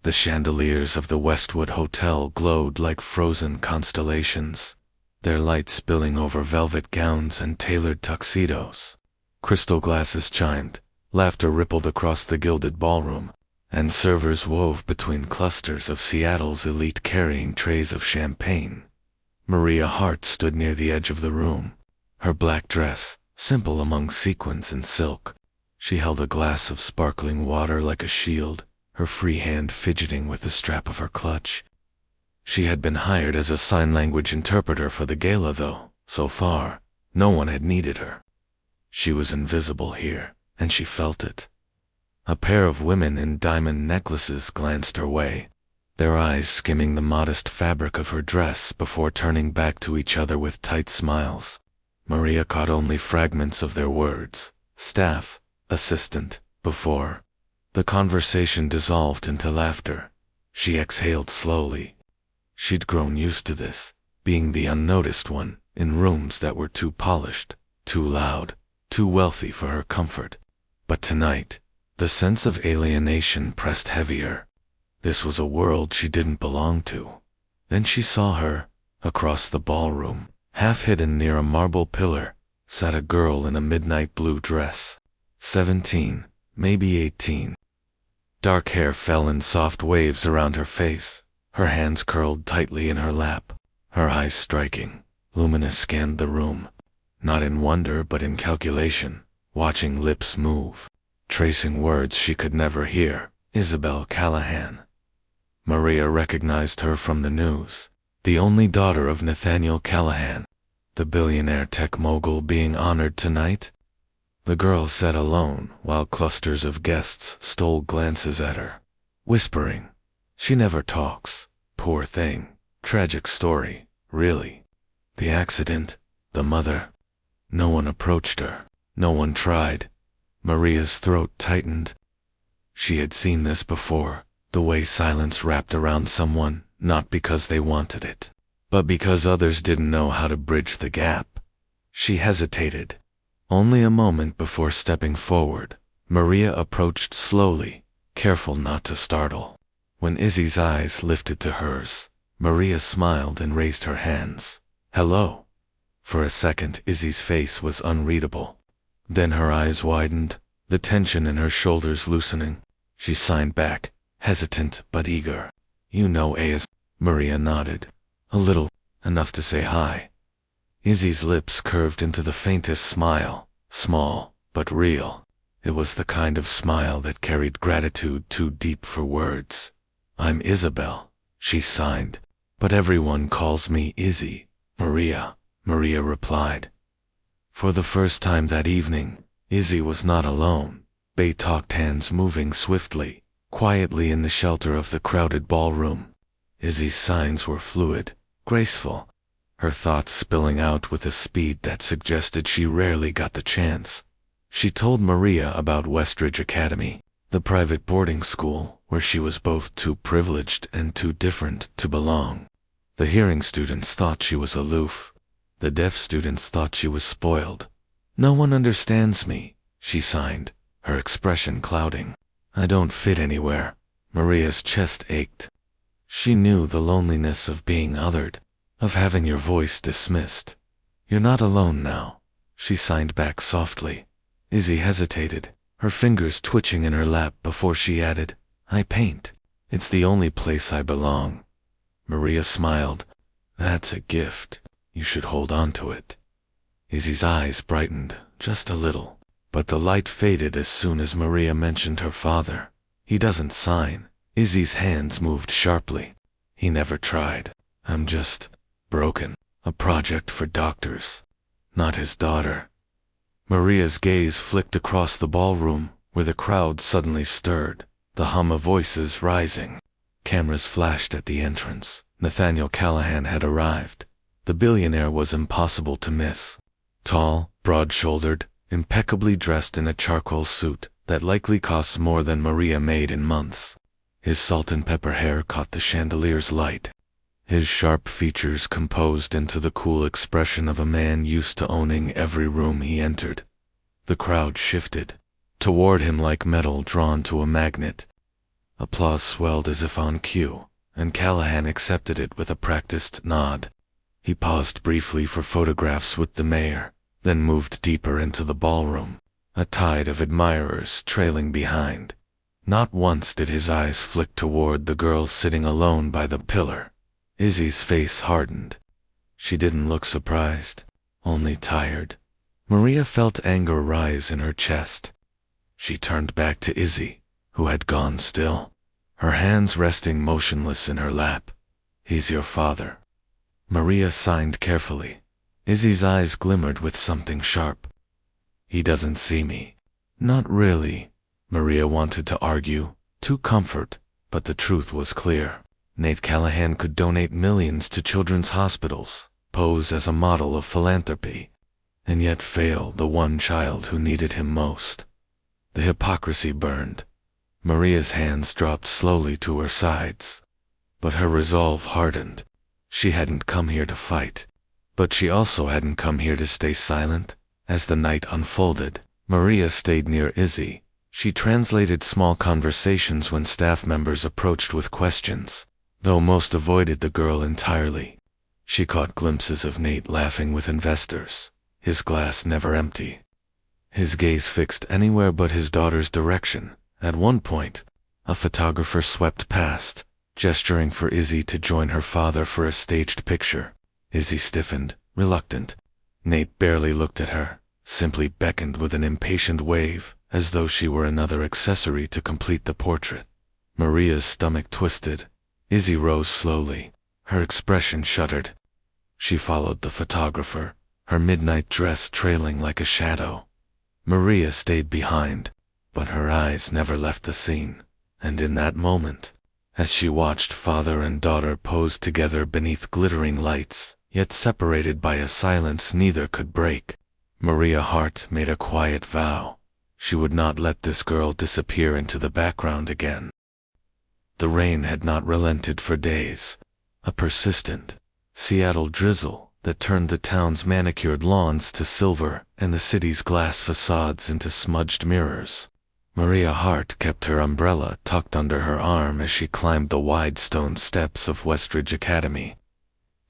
The chandeliers of the Westwood Hotel glowed like frozen constellations, their light spilling over velvet gowns and tailored tuxedos. Crystal glasses chimed, laughter rippled across the gilded ballroom, and servers wove between clusters of Seattle's elite carrying trays of champagne. Maria Hart stood near the edge of the room, her black dress simple among sequins and silk. She held a glass of sparkling water like a shield, her free hand fidgeting with the strap of her clutch. She had been hired as a sign-language interpreter for the gala, though, so far, no one had needed her. She was invisible here, and she felt it. A pair of women in diamond necklaces glanced her way, their eyes skimming the modest fabric of her dress before turning back to each other with tight smiles. Maria caught only fragments of their words: staff, assistant, before. The conversation dissolved into laughter. She exhaled slowly. She'd grown used to this, being the unnoticed one, in rooms that were too polished, too loud, too wealthy for her comfort. But tonight, the sense of alienation pressed heavier. This was a world she didn't belong to. Then she saw her, across the ballroom, half hidden near a marble pillar, sat a girl in a midnight blue dress. 17, maybe 18. Dark hair fell in soft waves around her face, her hands curled tightly in her lap. Her eyes striking, luminous scanned the room, not in wonder but in calculation, watching lips move, tracing words she could never hear. Isabel Callahan. Maria recognized her from the news, the only daughter of Nathaniel Callahan, the billionaire tech mogul being honored tonight. The girl sat alone while clusters of guests stole glances at her, whispering, "She never talks. Poor thing. Tragic story, really. The accident, the mother." No one approached her. No one tried. Maria's throat tightened. She had seen this before, the way silence wrapped around someone, not because they wanted it, but because others didn't know how to bridge the gap. She hesitated. Only a moment before stepping forward, Maria approached slowly, careful not to startle. When Izzy's eyes lifted to hers, Maria smiled and raised her hands. "Hello." For a second, Izzy's face was unreadable. Then her eyes widened, the tension in her shoulders loosening. She signed back, hesitant but eager. "You know as." Maria nodded. "A little, enough to say hi." Izzy's lips curved into the faintest smile, small, but real. It was the kind of smile that carried gratitude too deep for words. "I'm Isabel," she signed, "but everyone calls me Izzy." "Maria," Maria replied. For the first time that evening, Izzy was not alone. They talked, hands moving swiftly, quietly in the shelter of the crowded ballroom. Izzy's signs were fluid, graceful, her thoughts spilling out with a speed that suggested she rarely got the chance. She told Maria about Westridge Academy, the private boarding school where she was both too privileged and too different to belong. The hearing students thought she was aloof. The deaf students thought she was spoiled. "No one understands me," she signed, her expression clouding. "I don't fit anywhere." Maria's chest ached. She knew the loneliness of being othered, of having your voice dismissed. "You're not alone now," she signed back softly. Izzy hesitated, her fingers twitching in her lap before she added, "I paint. It's the only place I belong." Maria smiled. "That's a gift. You should hold on to it." Izzy's eyes brightened, just a little, but the light faded as soon as Maria mentioned her father. "He doesn't sign." Izzy's hands moved sharply. "He never tried. I'm just broken. A project for doctors. Not his daughter." Maria's gaze flicked across the ballroom, where the crowd suddenly stirred, the hum of voices rising. Cameras flashed at the entrance. Nathaniel Callahan had arrived. The billionaire was impossible to miss. Tall, broad-shouldered, impeccably dressed in a charcoal suit that likely costs more than Maria made in months. His salt and pepper hair caught the chandelier's light. His sharp features composed into the cool expression of a man used to owning every room he entered. The crowd shifted toward him like metal drawn to a magnet. Applause swelled as if on cue, and Callahan accepted it with a practiced nod. He paused briefly for photographs with the mayor, then moved deeper into the ballroom, a tide of admirers trailing behind. Not once did his eyes flick toward the girl sitting alone by the pillar. Izzy's face hardened. She didn't look surprised, only tired. Maria felt anger rise in her chest. She turned back to Izzy, who had gone still, her hands resting motionless in her lap. "He's your father." Maria signed carefully. Izzy's eyes glimmered with something sharp. "He doesn't see me." "Not really," Maria wanted to argue, to comfort, but the truth was clear. Nate Callahan could donate millions to children's hospitals, pose as a model of philanthropy, and yet fail the one child who needed him most. The hypocrisy burned. Maria's hands dropped slowly to her sides, but her resolve hardened. She hadn't come here to fight, but she also hadn't come here to stay silent. As the night unfolded, Maria stayed near Izzy. She translated small conversations when staff members approached with questions, though most avoided the girl entirely. She caught glimpses of Nate laughing with investors, his glass never empty, his gaze fixed anywhere but his daughter's direction. At one point, a photographer swept past, gesturing for Izzy to join her father for a staged picture. Izzy stiffened, reluctant. Nate barely looked at her, simply beckoned with an impatient wave, as though she were another accessory to complete the portrait. Maria's stomach twisted. Izzy rose slowly, her expression shuttered. She followed the photographer, her midnight dress trailing like a shadow. Maria stayed behind, but her eyes never left the scene, and in that moment, as she watched father and daughter pose together beneath glittering lights, yet separated by a silence neither could break, Maria Hart made a quiet vow. She would not let this girl disappear into the background again. The rain had not relented for days, a persistent Seattle drizzle that turned the town's manicured lawns to silver and the city's glass facades into smudged mirrors. Maria Hart kept her umbrella tucked under her arm as she climbed the wide stone steps of Westridge Academy,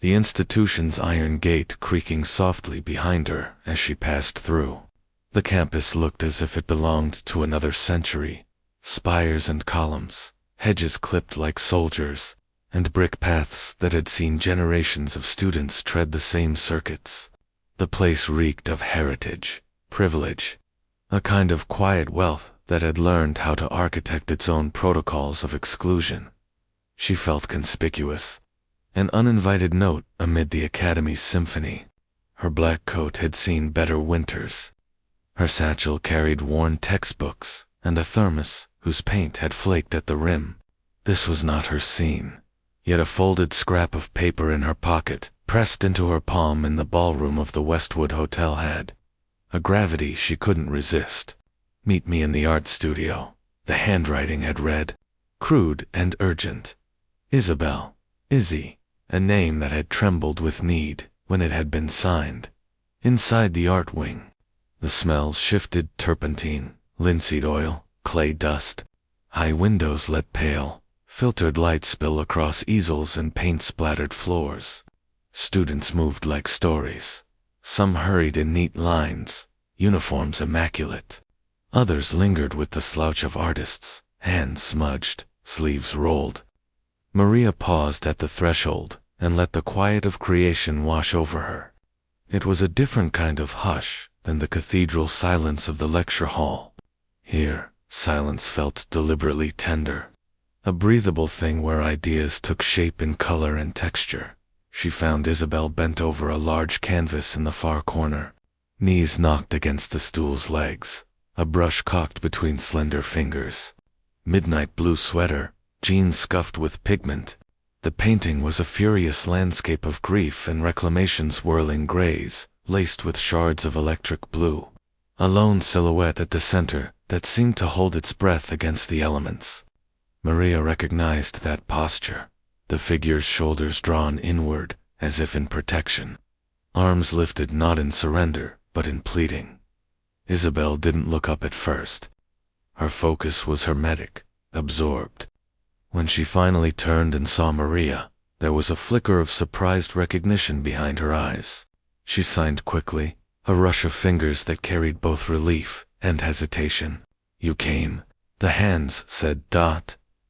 the institution's iron gate creaking softly behind her as she passed through. The campus looked as if it belonged to another century, spires and columns, hedges clipped like soldiers, and brick paths that had seen generations of students tread the same circuits. The place reeked of heritage, privilege, a kind of quiet wealth that had learned how to architect its own protocols of exclusion. She felt conspicuous, an uninvited note amid the academy's symphony. Her black coat had seen better winters. Her satchel carried worn textbooks and a thermos whose paint had flaked at the rim. This was not her scene. Yet a folded scrap of paper in her pocket, pressed into her palm in the ballroom of the Westwood Hotel, had a gravity she couldn't resist. "Meet me in the art studio," the handwriting had read, crude and urgent. Isabel, Izzy, a name that had trembled with need when it had been signed. Inside the art wing, the smells shifted: turpentine, linseed oil, clay dust. High windows let pale, filtered light spill across easels and paint-splattered floors. Students moved like stories. Some hurried in neat lines, uniforms immaculate. Others lingered with the slouch of artists, hands smudged, sleeves rolled. Maria paused at the threshold and let the quiet of creation wash over her. It was a different kind of hush than the cathedral silence of the lecture hall. Here, silence felt deliberately tender, a breathable thing where ideas took shape in color and texture. She found Isabel bent over a large canvas in the far corner, knees knocked against the stool's legs, a brush cocked between slender fingers. Midnight blue sweater, jeans scuffed with pigment. The painting was a furious landscape of grief and reclamation's whirling grays, laced with shards of electric blue. A lone silhouette at the center that seemed to hold its breath against the elements. Maria recognized that posture, the figure's shoulders drawn inward as if in protection, arms lifted not in surrender but in pleading. Isabel didn't look up at first. Her focus was hermetic, absorbed. When she finally turned and saw Maria, there was a flicker of surprised recognition behind her eyes. She signed quickly, a rush of fingers that carried both relief and hesitation. "You came," the hands said.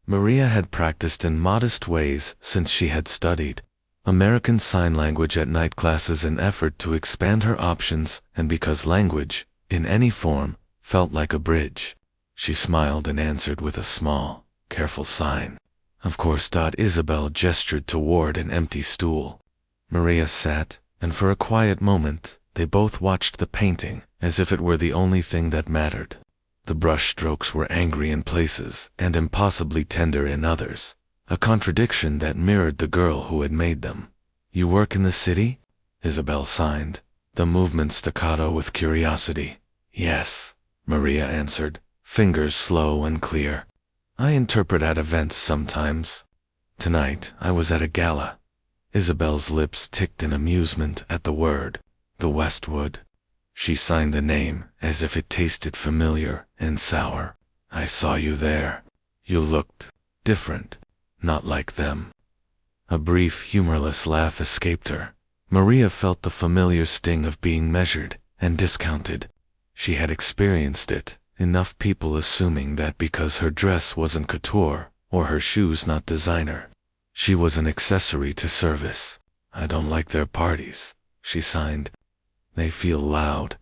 Maria had practiced in modest ways since she had studied American Sign Language at night classes in effort to expand her options, and because language, in any form, felt like a bridge. She smiled and answered with a small, careful sign. "Of course." Isabel gestured toward an empty stool. Maria sat, and for a quiet moment, they both watched the painting as if it were the only thing that mattered. The brush strokes were angry in places and impossibly tender in others, a contradiction that mirrored the girl who had made them. "You work in the city?" Isabel signed, the movement staccato with curiosity. "Yes," Maria answered, fingers slow and clear. "I interpret at events sometimes. Tonight I was at a gala." Isabel's lips ticked in amusement at the word, the Westwood. She signed the name as if it tasted familiar and sour. "I saw you there. You looked different, not like them." A brief, humorless laugh escaped her. Maria felt the familiar sting of being measured and discounted. She had experienced it, enough people assuming that because her dress wasn't couture, or her shoes not designer, she was an accessory to service. "I don't like their parties," she signed. "They feel loud."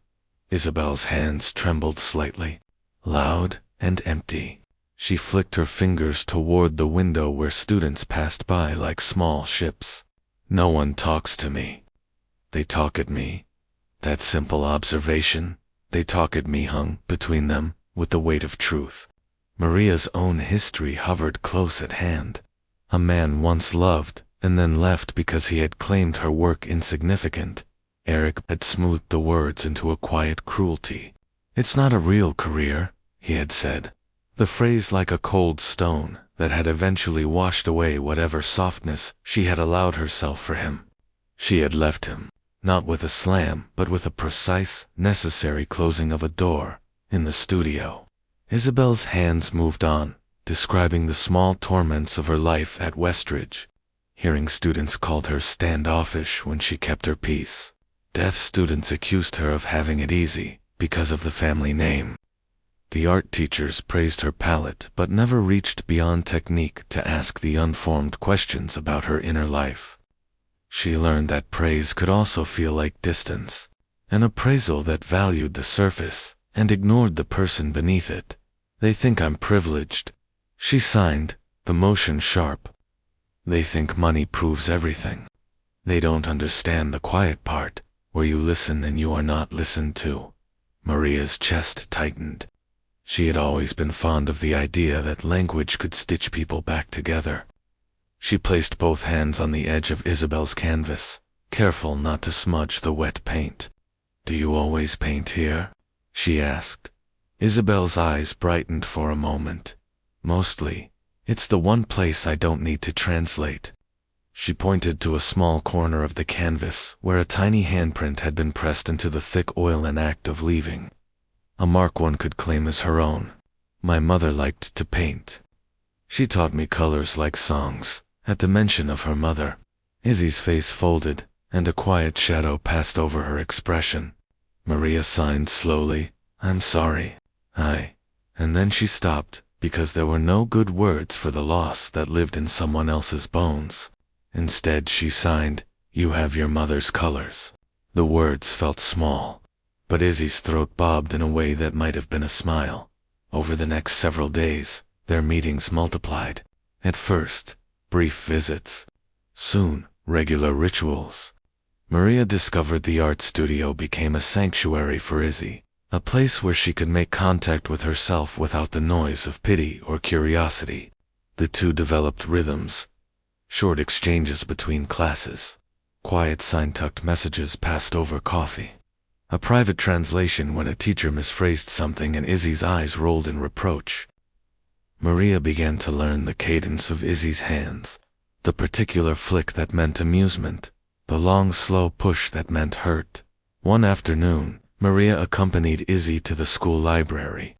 Isabel's hands trembled slightly. "Loud and empty." She flicked her fingers toward the window where students passed by like small ships. "No one talks to me. They talk at me." That simple observation, "they talk at me," hung between them with the weight of truth. Maria's own history hovered close at hand. A man once loved and then left because he had claimed her work insignificant. Eric had smoothed the words into a quiet cruelty. "It's not a real career," he had said. The phrase like a cold stone that had eventually washed away whatever softness she had allowed herself for him. She had left him, not with a slam, but with a precise, necessary closing of a door, in the studio. Isabel's hands moved on, describing the small torments of her life at Westridge. Hearing students called her standoffish when she kept her peace. Deaf students accused her of having it easy because of the family name. The art teachers praised her palette but never reached beyond technique to ask the unformed questions about her inner life. She learned that praise could also feel like distance, an appraisal that valued the surface and ignored the person beneath it. "They think I'm privileged," she signed, the motion sharp. "They think money proves everything. They don't understand the quiet part, where you listen and you are not listened to." Maria's chest tightened. She had always been fond of the idea that language could stitch people back together. She placed both hands on the edge of Isabel's canvas, careful not to smudge the wet paint. "Do you always paint here?" she asked. Isabel's eyes brightened for a moment. "Mostly. It's the one place I don't need to translate." She pointed to a small corner of the canvas where a tiny handprint had been pressed into the thick oil in act of leaving. A mark one could claim as her own. "My mother liked to paint. She taught me colors like songs." At the mention of her mother, Izzy's face folded, and a quiet shadow passed over her expression. Maria signed slowly, "I'm sorry. And then she stopped, because there were no good words for the loss that lived in someone else's bones. Instead she signed, "You have your mother's colors." The words felt small, but Izzy's throat bobbed in a way that might have been a smile. Over the next several days, their meetings multiplied. At first, brief visits. Soon, regular rituals. Maria discovered the art studio became a sanctuary for Izzy, a place where she could make contact with herself without the noise of pity or curiosity. The two developed rhythms, short exchanges between classes, quiet sign-tucked messages passed over coffee, a private translation when a teacher misphrased something and Izzy's eyes rolled in reproach. Maria began to learn the cadence of Izzy's hands, the particular flick that meant amusement, the long slow push that meant hurt. One afternoon, Maria accompanied Izzy to the school library.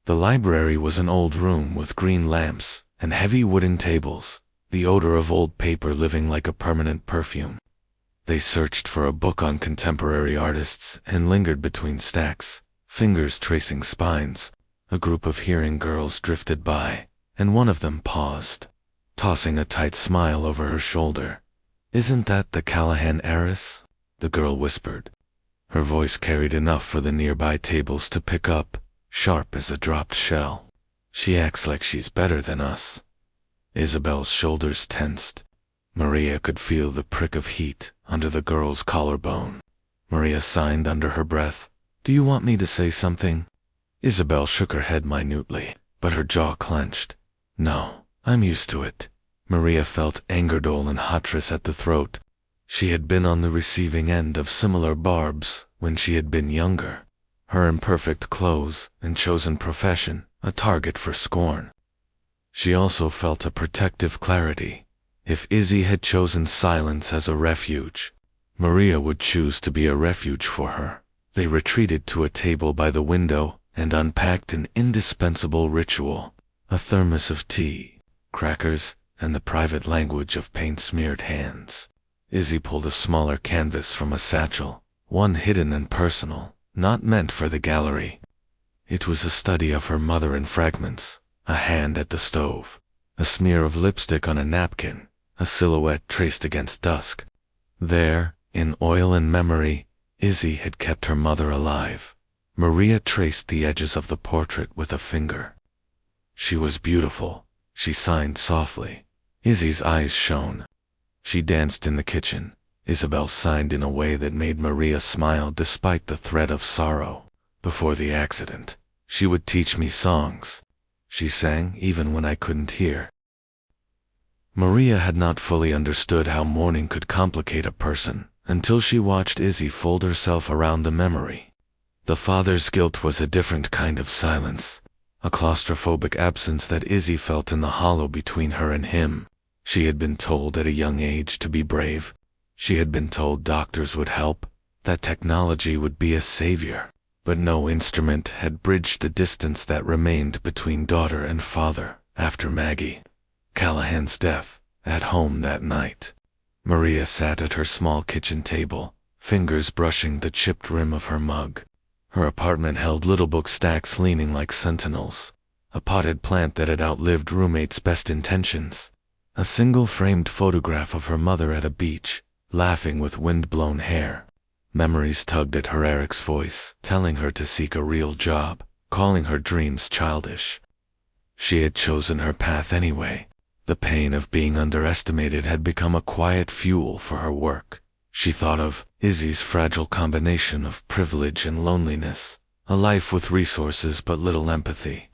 The library was an old room with green lamps and heavy wooden tables, the odor of old paper living like a permanent perfume. They searched for a book on contemporary artists and lingered between stacks, fingers tracing spines. A group of hearing girls drifted by, and one of them paused, tossing a tight smile over her shoulder. "Isn't that the Callahan heiress?" the girl whispered. Her voice carried enough for the nearby tables to pick up, sharp as a dropped shell. "She acts like she's better than us." Isabel's shoulders tensed. Maria could feel the prick of heat under the girl's collarbone. Maria signed under her breath, "Do you want me to say something?" Isabel shook her head minutely, but her jaw clenched. "No, I'm used to it." Maria felt anger-dole and hotness at the throat. She had been on the receiving end of similar barbs when she had been younger. Her imperfect clothes and chosen profession a target for scorn. She also felt a protective clarity. If Izzy had chosen silence as a refuge, Maria would choose to be a refuge for her. They retreated to a table by the window and unpacked an indispensable ritual, a thermos of tea, crackers, and the private language of paint-smeared hands. Izzy pulled a smaller canvas from a satchel, one hidden and personal, not meant for the gallery. It was a study of her mother in fragments, a hand at the stove, a smear of lipstick on a napkin, a silhouette traced against dusk. There, in oil and memory, Izzy had kept her mother alive. Maria traced the edges of the portrait with a finger. She was beautiful, she signed softly. Izzy's eyes shone. She danced in the kitchen. Isabel signed in a way that made Maria smile despite the threat of sorrow. "Before the accident, she would teach me songs. She sang even when I couldn't hear." Maria had not fully understood how mourning could complicate a person until she watched Izzy fold herself around the memory. The father's guilt was a different kind of silence, a claustrophobic absence that Izzy felt in the hollow between her and him. She had been told at a young age to be brave. She had been told doctors would help, that technology would be a savior. But no instrument had bridged the distance that remained between daughter and father after Maggie Callahan's death at home that night. Maria sat at her small kitchen table, fingers brushing the chipped rim of her mug. Her apartment held little book stacks leaning like sentinels, a potted plant that had outlived roommates' best intentions, a single framed photograph of her mother at a beach, laughing with wind-blown hair. Memories tugged at her Eric's voice, telling her to seek a real job, calling her dreams childish. She had chosen her path anyway. The pain of being underestimated had become a quiet fuel for her work. She thought of Izzy's fragile combination of privilege and loneliness, a life with resources but little empathy.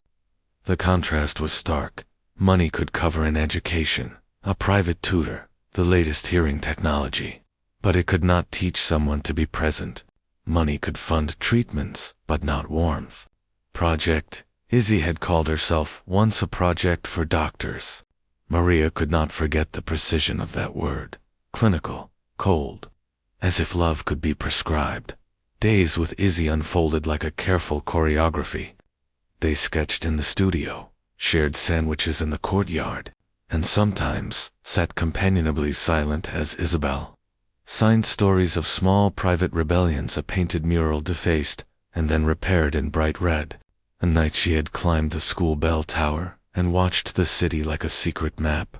The contrast was stark. Money could cover an education, a private tutor, the latest hearing technology. But it could not teach someone to be present. Money could fund treatments, but not warmth. Project. Izzy had called herself once a project for doctors. Maria could not forget the precision of that word. Clinical, cold, as if love could be prescribed. Days with Izzy unfolded like a careful choreography. They sketched in the studio, shared sandwiches in the courtyard, and sometimes sat companionably silent as Isabel signed stories of small private rebellions, a painted mural defaced and then repaired in bright red. A night she had climbed the school bell tower and watched the city like a secret map.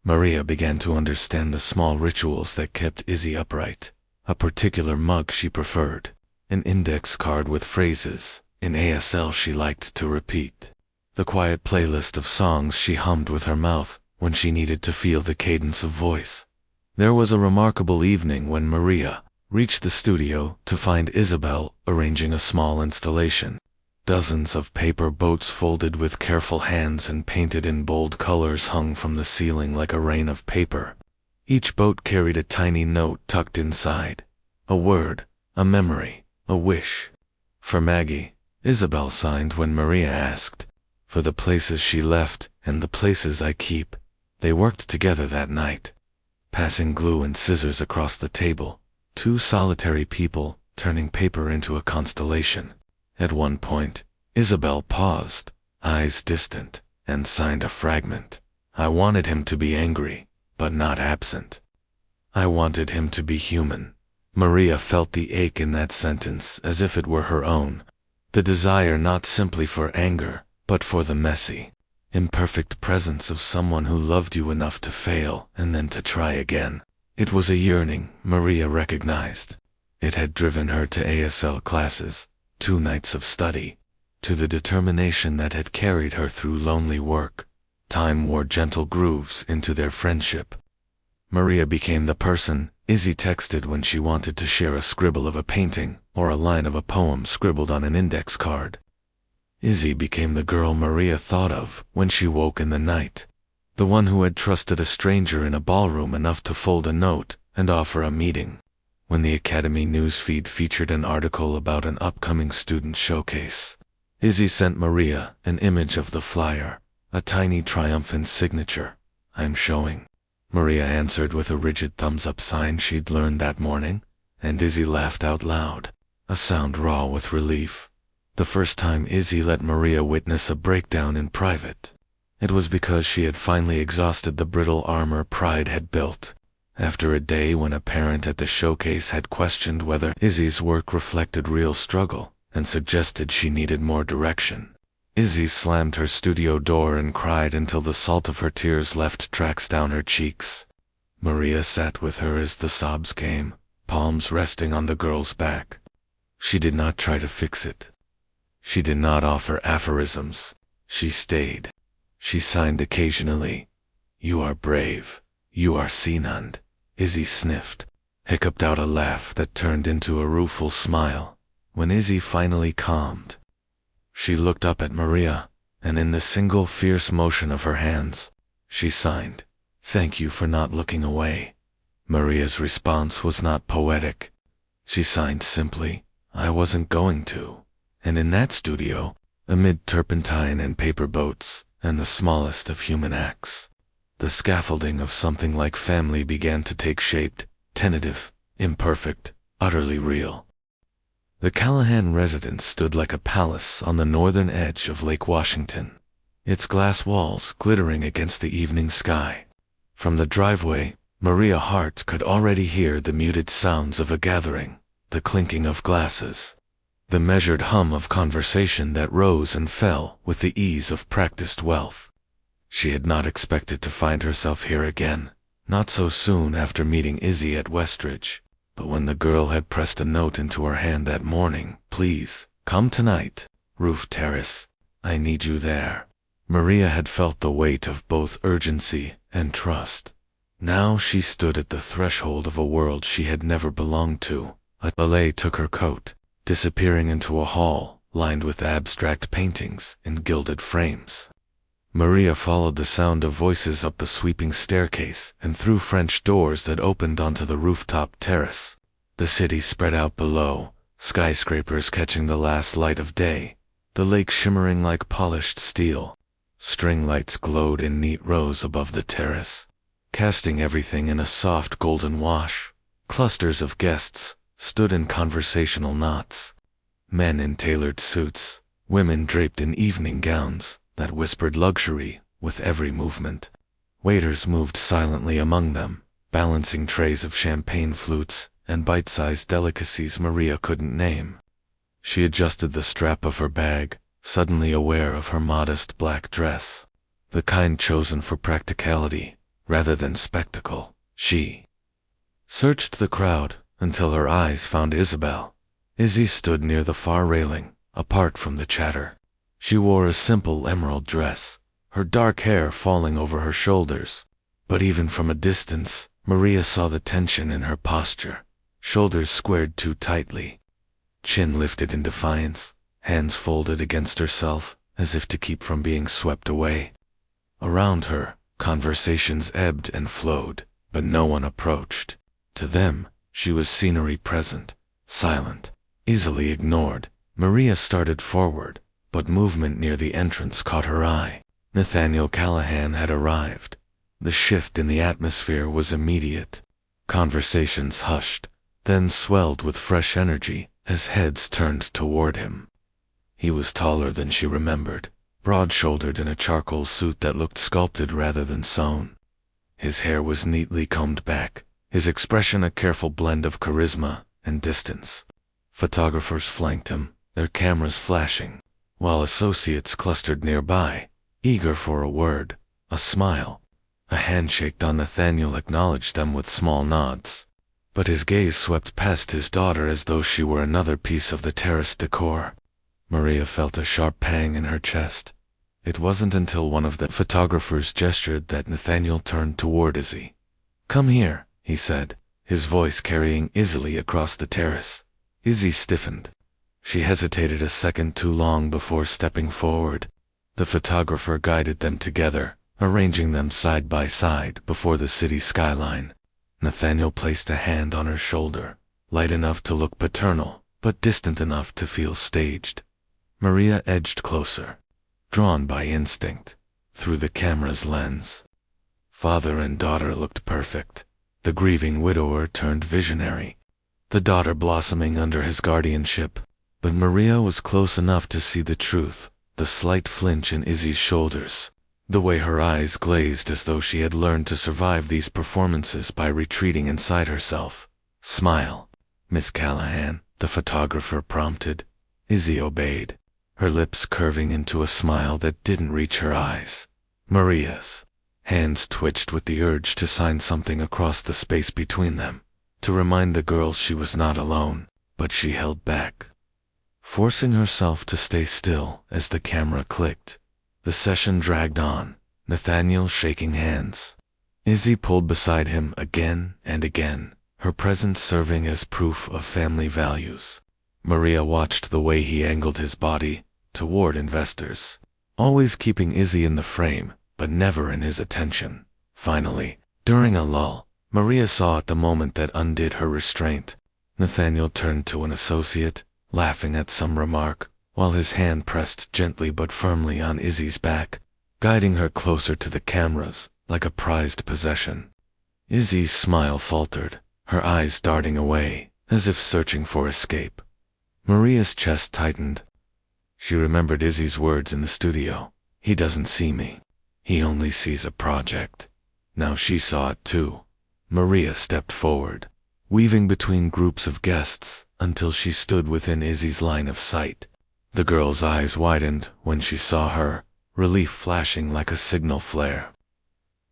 Maria began to understand the small rituals that kept Izzy upright. A particular mug she preferred, an index card with phrases in ASL she liked to repeat, the quiet playlist of songs she hummed with her mouth when she needed to feel the cadence of voice. There was a remarkable evening when Maria reached the studio to find Isabel arranging a small installation. Dozens of paper boats folded with careful hands and painted in bold colors hung from the ceiling like a rain of paper. Each boat carried a tiny note tucked inside, a word, a memory, a wish. For Maggie, Isabel signed when Maria asked. For the places she left and the places I keep. They worked together that night, passing glue and scissors across the table, two solitary people turning paper into a constellation. At one point, Isabel paused, eyes distant, and signed a fragment. I wanted him to be angry, but not absent. I wanted him to be human. Maria felt the ache in that sentence as if it were her own, the desire not simply for anger, but for the messy, imperfect presence of someone who loved you enough to fail and then to try again. It was a yearning, Maria recognized. It had driven her to ASL classes, 2 nights of study, to the determination that had carried her through lonely work. Time wore gentle grooves into their friendship. Maria became the person Izzy texted when she wanted to share a scribble of a painting or a line of a poem scribbled on an index card. Izzy became the girl Maria thought of when she woke in the night, the one who had trusted a stranger in a ballroom enough to fold a note and offer a meeting. When the Academy newsfeed featured an article about an upcoming student showcase, Izzy sent Maria an image of the flyer, a tiny triumphant signature. "I'm showing." Maria answered with a rigid thumbs-up sign she'd learned that morning, and Izzy laughed out loud, a sound raw with relief. The first time Izzy let Maria witness a breakdown in private. It was because she had finally exhausted the brittle armor pride had built. After a day when a parent at the showcase had questioned whether Izzy's work reflected real struggle and suggested she needed more direction, Izzy slammed her studio door and cried until the salt of her tears left tracks down her cheeks. Maria sat with her as the sobs came, palms resting on the girl's back. She did not try to fix it. She did not offer aphorisms. She stayed. She signed occasionally. "You are brave. You are Sinand." Izzy sniffed, hiccuped out a laugh that turned into a rueful smile. When Izzy finally calmed, she looked up at Maria, and in the single fierce motion of her hands, she signed, "Thank you for not looking away." Maria's response was not poetic. She signed simply, "I wasn't going to." And in that studio, amid turpentine and paper boats, and the smallest of human acts, the scaffolding of something like family began to take shape, tentative, imperfect, utterly real. The Callahan residence stood like a palace on the northern edge of Lake Washington, its glass walls glittering against the evening sky. From the driveway, Maria Hart could already hear the muted sounds of a gathering, the clinking of glasses, the measured hum of conversation that rose and fell with the ease of practiced wealth. She had not expected to find herself here again, not so soon after meeting Izzy at Westridge. But when the girl had pressed a note into her hand that morning, "Please, come tonight, Roof Terrace. I need you there," Maria had felt the weight of both urgency and trust. Now she stood at the threshold of a world she had never belonged to. A valet took her coat, disappearing into a hall lined with abstract paintings in gilded frames. Maria followed the sound of voices up the sweeping staircase and through French doors that opened onto the rooftop terrace. The city spread out below, skyscrapers catching the last light of day, the lake shimmering like polished steel. String lights glowed in neat rows above the terrace, casting everything in a soft golden wash. Clusters of guests stood in conversational knots, men in tailored suits, women draped in evening gowns that whispered luxury with every movement. Waiters moved silently among them, balancing trays of champagne flutes and bite-sized delicacies Maria couldn't name. She adjusted the strap of her bag, suddenly aware of her modest black dress, the kind chosen for practicality rather than spectacle. She searched the crowd until her eyes found Isabel. Izzy stood near the far railing, apart from the chatter. She wore a simple emerald dress, her dark hair falling over her shoulders. But even from a distance, Maria saw the tension in her posture, shoulders squared too tightly, chin lifted in defiance, hands folded against herself as if to keep from being swept away. Around her, conversations ebbed and flowed, but no one approached. To them, she was scenery present, silent, easily ignored. Maria started forward, but movement near the entrance caught her eye. Nathaniel Callahan had arrived. The shift in the atmosphere was immediate. Conversations hushed, then swelled with fresh energy as heads turned toward him. He was taller than she remembered, broad-shouldered in a charcoal suit that looked sculpted rather than sewn. His hair was neatly combed back, his expression a careful blend of charisma and distance. Photographers flanked him, their cameras flashing, while associates clustered nearby, eager for a word, a smile. A handshake on Nathaniel acknowledged them with small nods, but his gaze swept past his daughter as though she were another piece of the terrace decor. Maria felt a sharp pang in her chest. It wasn't until one of the photographers gestured that Nathaniel turned toward Izzy. "Come here," he said, his voice carrying easily across the terrace. Izzy stiffened. She hesitated a second too long before stepping forward. The photographer guided them together, arranging them side by side before the city skyline. Nathaniel placed a hand on her shoulder, light enough to look paternal, but distant enough to feel staged. Maria edged closer, drawn by instinct, through the camera's lens. Father and daughter looked perfect. The grieving widower turned visionary, the daughter blossoming under his guardianship. But Maria was close enough to see the truth, the slight flinch in Izzy's shoulders, the way her eyes glazed as though she had learned to survive these performances by retreating inside herself. "Smile, Miss Callahan," the photographer prompted. Izzy obeyed, her lips curving into a smile that didn't reach her eyes. Maria's hands twitched with the urge to sign something across the space between them, to remind the girl she was not alone, but she held back, forcing herself to stay still as the camera clicked. The session dragged on, Nathaniel shaking hands. Izzy pulled beside him again and again, her presence serving as proof of family values. Maria watched the way he angled his body toward investors, always keeping Izzy in the frame, but never in his attention. Finally, during a lull, Maria saw at the moment that undid her restraint. Nathaniel turned to an associate, laughing at some remark, while his hand pressed gently but firmly on Izzy's back, guiding her closer to the cameras, like a prized possession. Izzy's smile faltered, her eyes darting away, as if searching for escape. Maria's chest tightened. She remembered Izzy's words in the studio. "He doesn't see me. He only sees a project." Now she saw it too. Maria stepped forward, weaving between groups of guests until she stood within Izzy's line of sight. The girl's eyes widened when she saw her, relief flashing like a signal flare.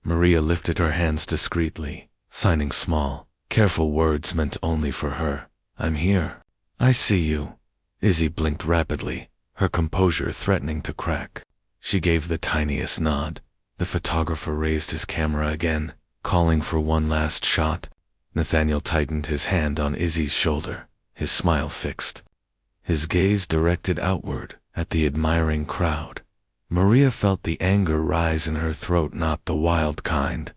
Maria lifted her hands discreetly, signing small, careful words meant only for her. "I'm here. I see you." Izzy blinked rapidly, her composure threatening to crack. She gave the tiniest nod. The photographer raised his camera again, calling for one last shot. Nathaniel tightened his hand on Izzy's shoulder, his smile fixed, his gaze directed outward at the admiring crowd. Maria felt the anger rise in her throat, not the wild kind,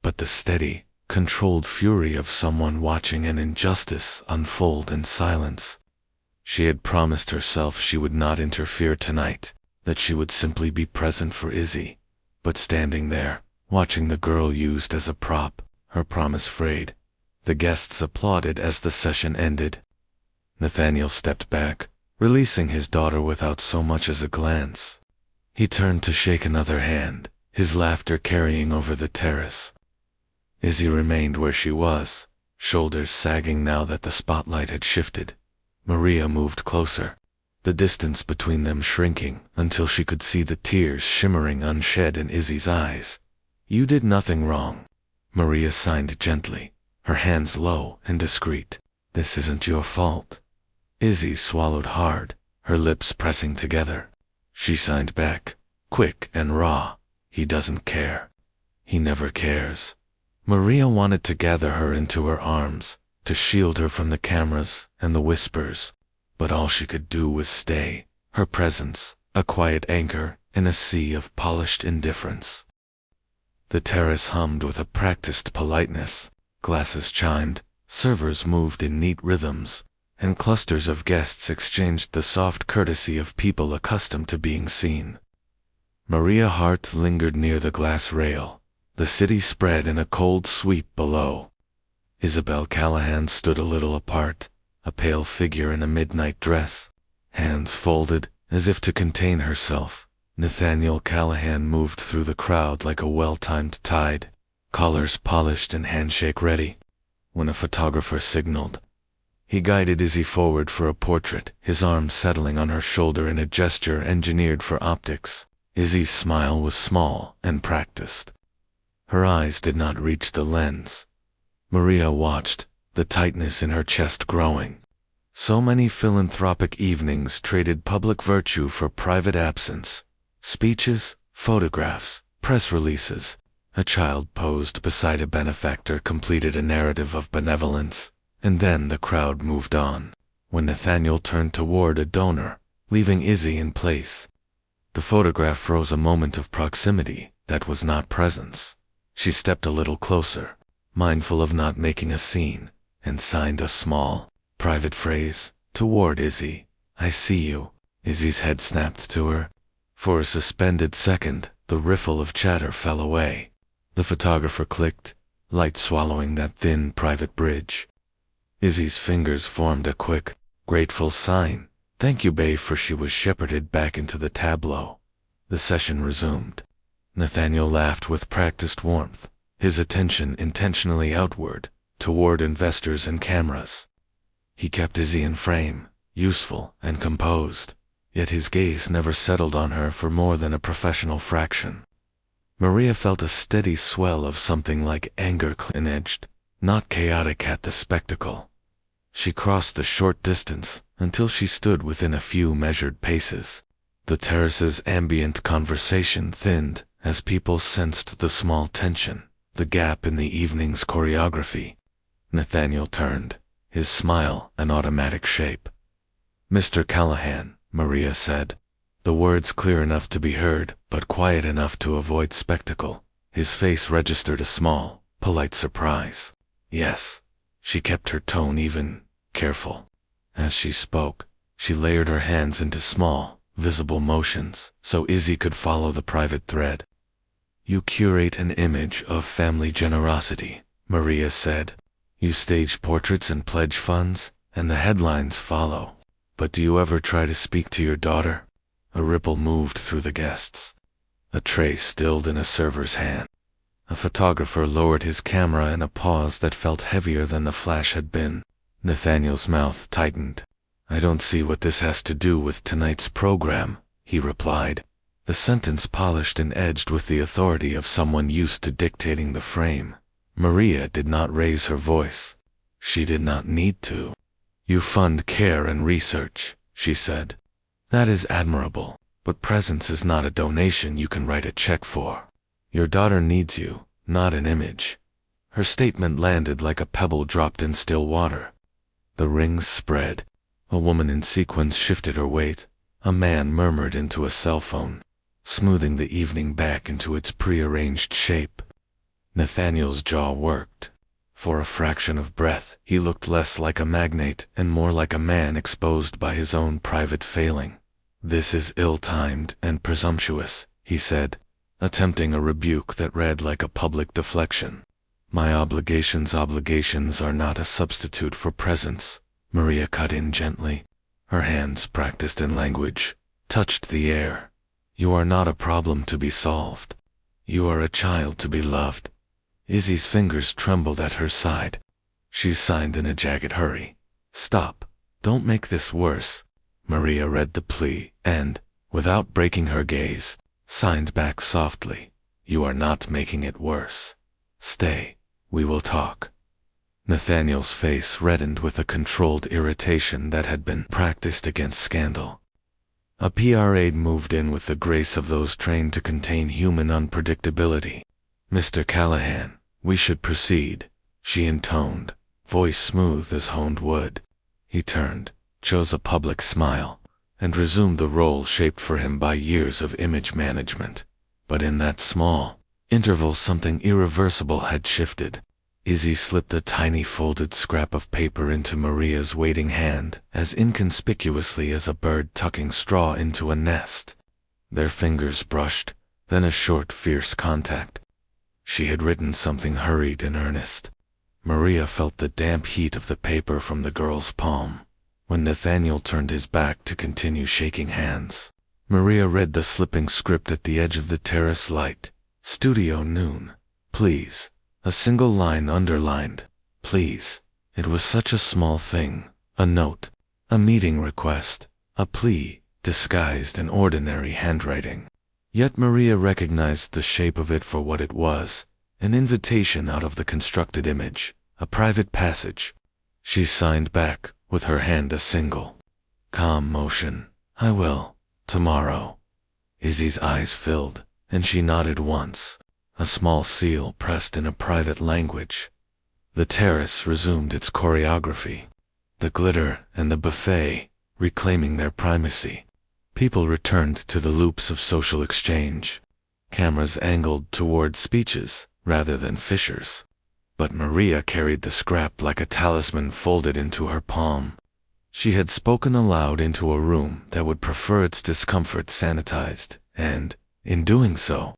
but the steady, controlled fury of someone watching an injustice unfold in silence. She had promised herself she would not interfere tonight, that she would simply be present for Izzy. But standing there, watching the girl used as a prop, her promise frayed. The guests applauded as the session ended. Nathaniel stepped back, releasing his daughter without so much as a glance. He turned to shake another hand, his laughter carrying over the terrace. Izzy remained where she was, shoulders sagging now that the spotlight had shifted. Maria moved closer, the distance between them shrinking until she could see the tears shimmering unshed in Izzy's eyes. "You did nothing wrong," Maria signed gently, her hands low and discreet. "This isn't your fault." Izzy swallowed hard, her lips pressing together. She signed back, quick and raw. "He doesn't care. He never cares." Maria wanted to gather her into her arms, to shield her from the cameras and the whispers, but all she could do was stay, her presence, a quiet anchor in a sea of polished indifference. The terrace hummed with a practiced politeness, glasses chimed, servers moved in neat rhythms, and clusters of guests exchanged the soft courtesy of people accustomed to being seen. Maria's heart lingered near the glass rail. The city spread in a cold sweep below. Isabel Callahan stood a little apart, a pale figure in a midnight dress, hands folded as if to contain herself, Nathaniel Callahan moved through the crowd like a well-timed tide, collars polished and handshake ready. When a photographer signaled, he guided Izzy forward for a portrait, his arm settling on her shoulder in a gesture engineered for optics. Izzy's smile was small and practiced. Her eyes did not reach the lens. Maria watched, the tightness in her chest growing. So many philanthropic evenings traded public virtue for private absence. Speeches, photographs, press releases. A child posed beside a benefactor completed a narrative of benevolence, and then the crowd moved on. When Nathaniel turned toward a donor, leaving Izzy in place, the photograph froze a moment of proximity that was not presence. She stepped a little closer, mindful of not making a scene, and signed a small, private phrase toward Izzy. "I see you." Izzy's head snapped to her. For a suspended second, the riffle of chatter fell away. The photographer clicked, light swallowing that thin private bridge. Izzy's fingers formed a quick, grateful sign. "Thank you, babe," for she was shepherded back into the tableau. The session resumed. Nathaniel laughed with practiced warmth, his attention intentionally outward, toward investors and cameras. He kept Izzy in frame, useful and composed, yet his gaze never settled on her for more than a professional fraction. Maria felt a steady swell of something like anger clean-edged, not chaotic at the spectacle. She crossed the short distance until she stood within a few measured paces. The terrace's ambient conversation thinned as people sensed the small tension, the gap in the evening's choreography. Nathaniel turned, his smile an automatic shape. "Mr. Callahan," Maria said, the words clear enough to be heard, but quiet enough to avoid spectacle. His face registered a small, polite surprise. "Yes." She kept her tone even, careful. As she spoke, she layered her hands into small, visible motions, so Izzy could follow the private thread. "You curate an image of family generosity," Maria said. "You stage portraits and pledge funds, and the headlines follow. But do you ever try to speak to your daughter?" A ripple moved through the guests. A tray stilled in a server's hand. A photographer lowered his camera in a pause that felt heavier than the flash had been. Nathaniel's mouth tightened. "I don't see what this has to do with tonight's program," he replied, the sentence polished and edged with the authority of someone used to dictating the frame. Maria did not raise her voice. She did not need to. "You fund care and research," she said. "That is admirable, but presence is not a donation you can write a check for. Your daughter needs you, not an image." Her statement landed like a pebble dropped in still water. The rings spread. A woman in sequins shifted her weight. A man murmured into a cell phone, smoothing the evening back into its prearranged shape. Nathaniel's jaw worked. For a fraction of breath, he looked less like a magnate and more like a man exposed by his own private failing. "This is ill-timed and presumptuous," he said, attempting a rebuke that read like a public deflection. "My obligations are not a substitute for presence," Maria cut in gently. Her hands, practiced in language, touched the air. "You are not a problem to be solved. You are a child to be loved." Izzy's fingers trembled at her side. She signed in a jagged hurry. "Stop. Don't make this worse." Maria read the plea and, without breaking her gaze, signed back softly. "You are not making it worse. Stay. We will talk." Nathaniel's face reddened with a controlled irritation that had been practiced against scandal. A PR aide moved in with the grace of those trained to contain human unpredictability. "Mr. Callahan, we should proceed," she intoned, voice smooth as honed wood. He turned, chose a public smile, and resumed the role shaped for him by years of image management. But in that small interval something irreversible had shifted. Izzy slipped a tiny folded scrap of paper into Maria's waiting hand, as inconspicuously as a bird tucking straw into a nest. Their fingers brushed, then a short, fierce contact. She had written something hurried and earnest. Maria felt the damp heat of the paper from the girl's palm. When Nathaniel turned his back to continue shaking hands, Maria read the slipping script at the edge of the terrace light. Studio noon. Please. A single line underlined. Please. It was such a small thing. A note. A meeting request. A plea, disguised in ordinary handwriting. Yet Maria recognized the shape of it for what it was, an invitation out of the constructed image, a private passage. She signed back, with her hand a single, calm motion. I will. Tomorrow. Izzy's eyes filled, and she nodded once. A small seal pressed in a private language. The terrace resumed its choreography. The glitter and the buffet, reclaiming their primacy. People returned to the loops of social exchange. Cameras angled toward speeches, rather than fissures. But Maria carried the scrap like a talisman folded into her palm. She had spoken aloud into a room that would prefer its discomfort sanitized, and, in doing so,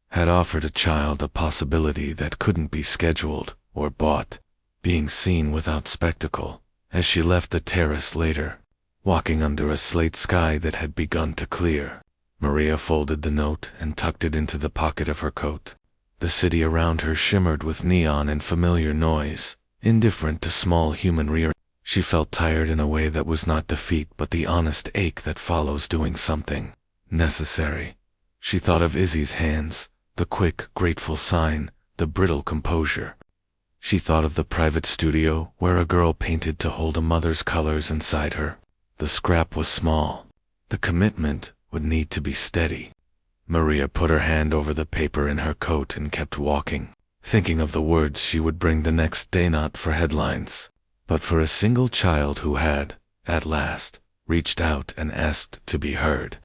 had offered a child a possibility that couldn't be scheduled or bought, being seen without spectacle, as she left the terrace later, walking under a slate sky that had begun to clear. Maria folded the note and tucked it into the pocket of her coat. The city around her shimmered with neon and familiar noise, indifferent to small human rear. She felt tired in a way that was not defeat but the honest ache that follows doing something necessary. She thought of Izzy's hands, the quick, grateful sign, the brittle composure. She thought of the private studio where a girl painted to hold a mother's colors inside her. The scrap was small. The commitment would need to be steady. Maria put her hand over the paper in her coat and kept walking, thinking of the words she would bring the next day, not for headlines, but for a single child who had, at last, reached out and asked to be heard.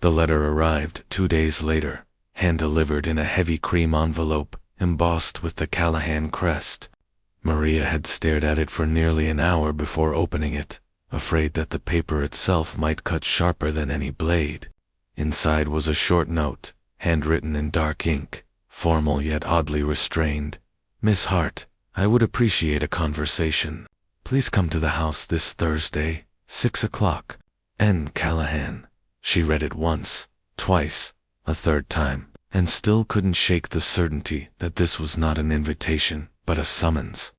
The letter arrived 2 days later, hand-delivered in a heavy cream envelope, embossed with the Callahan crest. Maria had stared at it for nearly an hour before opening it, afraid that the paper itself might cut sharper than any blade. Inside was a short note, handwritten in dark ink, formal yet oddly restrained. Miss Hart, I would appreciate a conversation. Please come to the house this Thursday, 6 o'clock. N. Callahan. She read it once, twice, a third time, and still couldn't shake the certainty that this was not an invitation, but a summons.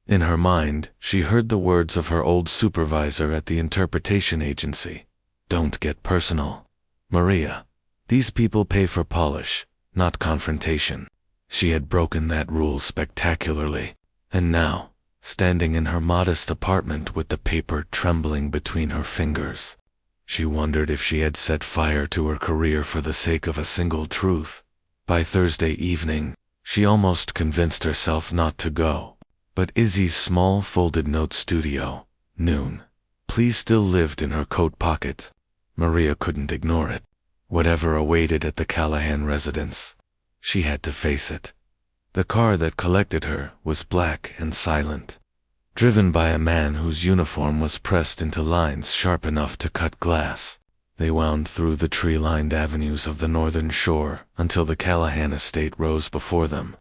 In her mind, she heard the words of her old supervisor at the interpretation agency. Don't get personal. Maria. These people pay for polish, not confrontation. She had broken that rule spectacularly. And now, standing in her modest apartment with the paper trembling between her fingers, she wondered if she had set fire to her career for the sake of a single truth. By Thursday evening, she almost convinced herself not to go. But Izzy's small folded note studio, noon, please still lived in her coat pocket. Maria couldn't ignore it. Whatever awaited at the Callahan residence, she had to face it. The car that collected her was black and silent, driven by a man whose uniform was pressed into lines sharp enough to cut glass. They wound through the tree-lined avenues of the northern shore until the Callahan estate rose before them,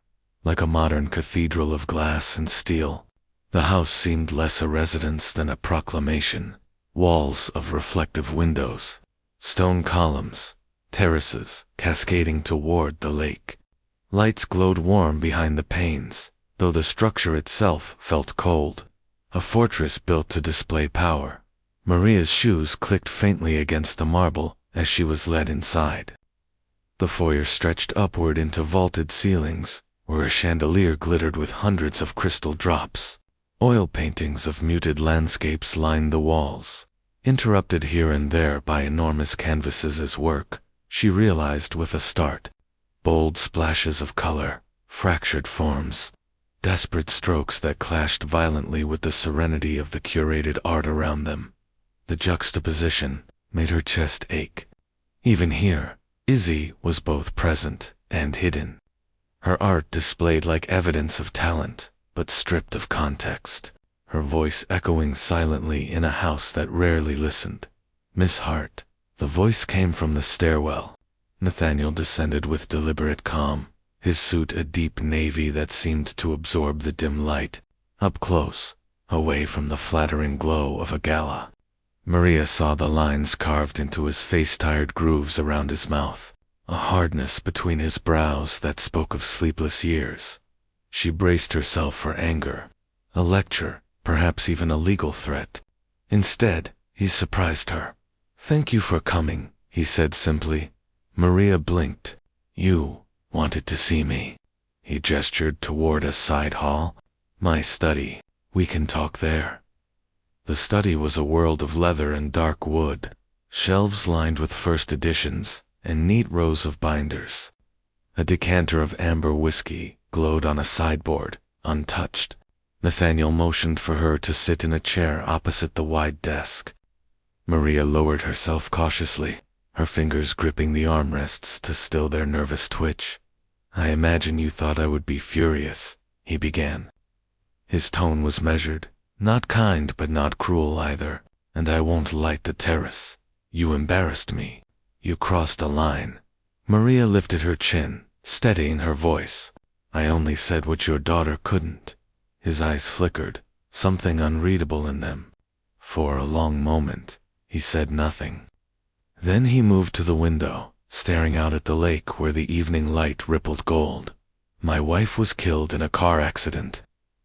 like a modern cathedral of glass and steel. The house seemed less a residence than a proclamation. Walls of reflective windows, stone columns, terraces cascading toward the lake. Lights glowed warm behind the panes, though the structure itself felt cold. A fortress built to display power. Maria's shoes clicked faintly against the marble as she was led inside. The foyer stretched upward into vaulted ceilings, where a chandelier glittered with hundreds of crystal drops. Oil paintings of muted landscapes lined the walls, interrupted here and there by enormous canvases as work, she realized with a start. Bold splashes of color, fractured forms, desperate strokes that clashed violently with the serenity of the curated art around them. The juxtaposition made her chest ache. Even here, Izzy was both present and hidden. Her art displayed like evidence of talent, but stripped of context. Her voice echoing silently in a house that rarely listened. Miss Hart. The voice came from the stairwell. Nathaniel descended with deliberate calm, his suit a deep navy that seemed to absorb the dim light. Up close, away from the flattering glow of a gala. Maria saw the lines carved into his face, tired grooves around his mouth, a hardness between his brows that spoke of sleepless years. She braced herself for anger, a lecture, perhaps even a legal threat. Instead, he surprised her. "Thank you for coming," he said simply. Maria blinked. "You wanted to see me." He gestured toward a side hall. "My study. We can talk there." The study was a world of leather and dark wood, shelves lined with first editions, and neat rows of binders. A decanter of amber whiskey glowed on a sideboard, untouched. Nathaniel motioned for her to sit in a chair opposite the wide desk. Maria lowered herself cautiously, her fingers gripping the armrests to still their nervous twitch. "I imagine you thought I would be furious," he began. His tone was measured, not kind but not cruel either. "And I won't light the terrace. You embarrassed me. You crossed a line." Maria lifted her chin, steadying her voice. "I only said what your daughter couldn't." His eyes flickered, something unreadable in them. For a long moment, he said nothing. Then he moved to the window, staring out at the lake where the evening light rippled gold. "My wife was killed in a car accident.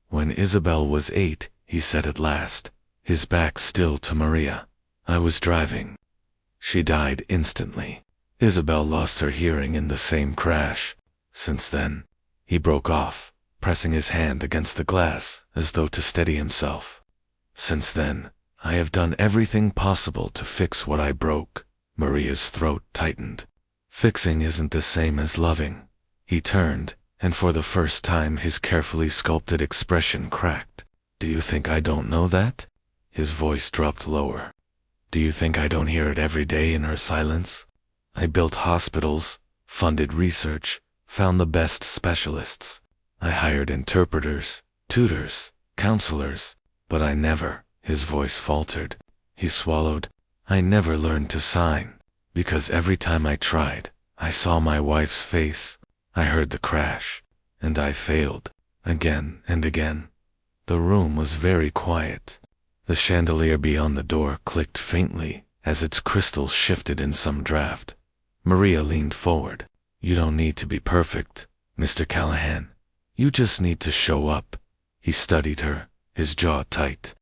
When Isabel was 8, he said at last, his back still to Maria. "I was driving. She died instantly. Isabel lost her hearing in the same crash. Since then," he broke off, pressing his hand against the glass as though to steady himself. "Since then, I have done everything possible to fix what I broke." Maria's throat tightened. "Fixing isn't the same as loving." He turned, and for the first time his carefully sculpted expression cracked. "Do you think I don't know that?" His voice dropped lower. "Do you think I don't hear it every day in her silence? I built hospitals, funded research, found the best specialists. I hired interpreters, tutors, counselors, but I never," his voice faltered. He swallowed. "I never learned to sign, because every time I tried, I saw my wife's face. I heard the crash, and I failed, again and again." The room was very quiet. The chandelier beyond the door clicked faintly as its crystals shifted in some draft. Maria leaned forward. "You don't need to be perfect, Mr. Callahan. You just need to show up." He studied her, his jaw tight.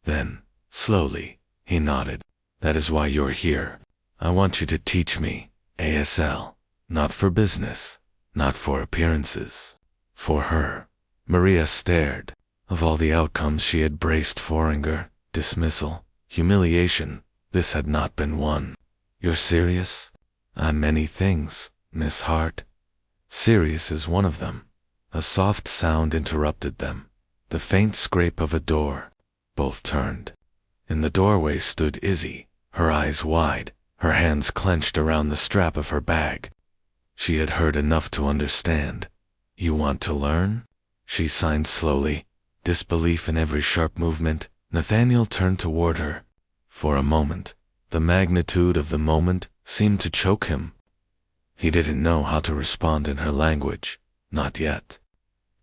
Then, slowly, he nodded. "That is why you're here. I want you to teach me, ASL. Not for business, not for appearances. For her." Maria stared. Of all the outcomes she had braced for, anger, dismissal, humiliation, this had not been one. "You're serious?" Many things, Miss Hart." "Serious is one of them." A soft sound interrupted them, the faint scrape of a door. Both turned. In the doorway stood Izzy, her eyes wide, her hands clenched around the strap of her bag. She had heard enough to understand. "You want to learn?" She signed slowly, disbelief in every sharp movement. Nathaniel turned toward her. For a moment, the magnitude of the moment seemed to choke him. He didn't know how to respond in her language, not yet.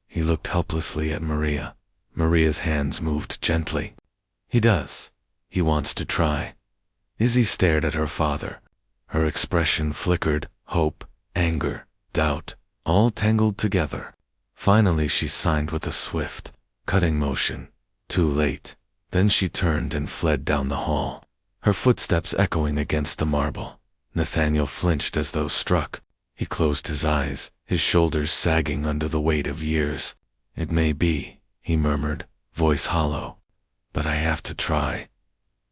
He looked helplessly at Maria. Maria's hands moved gently. "He does. He wants to try." Izzy stared at her father. Her expression flickered, hope, anger, doubt, all tangled together. Finally she signed with a swift, cutting motion. Too late. Then she turned and fled down the hall, her footsteps echoing against the marble. Nathaniel flinched as though struck. He closed his eyes, his shoulders sagging under the weight of years. "It may be," he murmured, voice hollow, "but I have to try."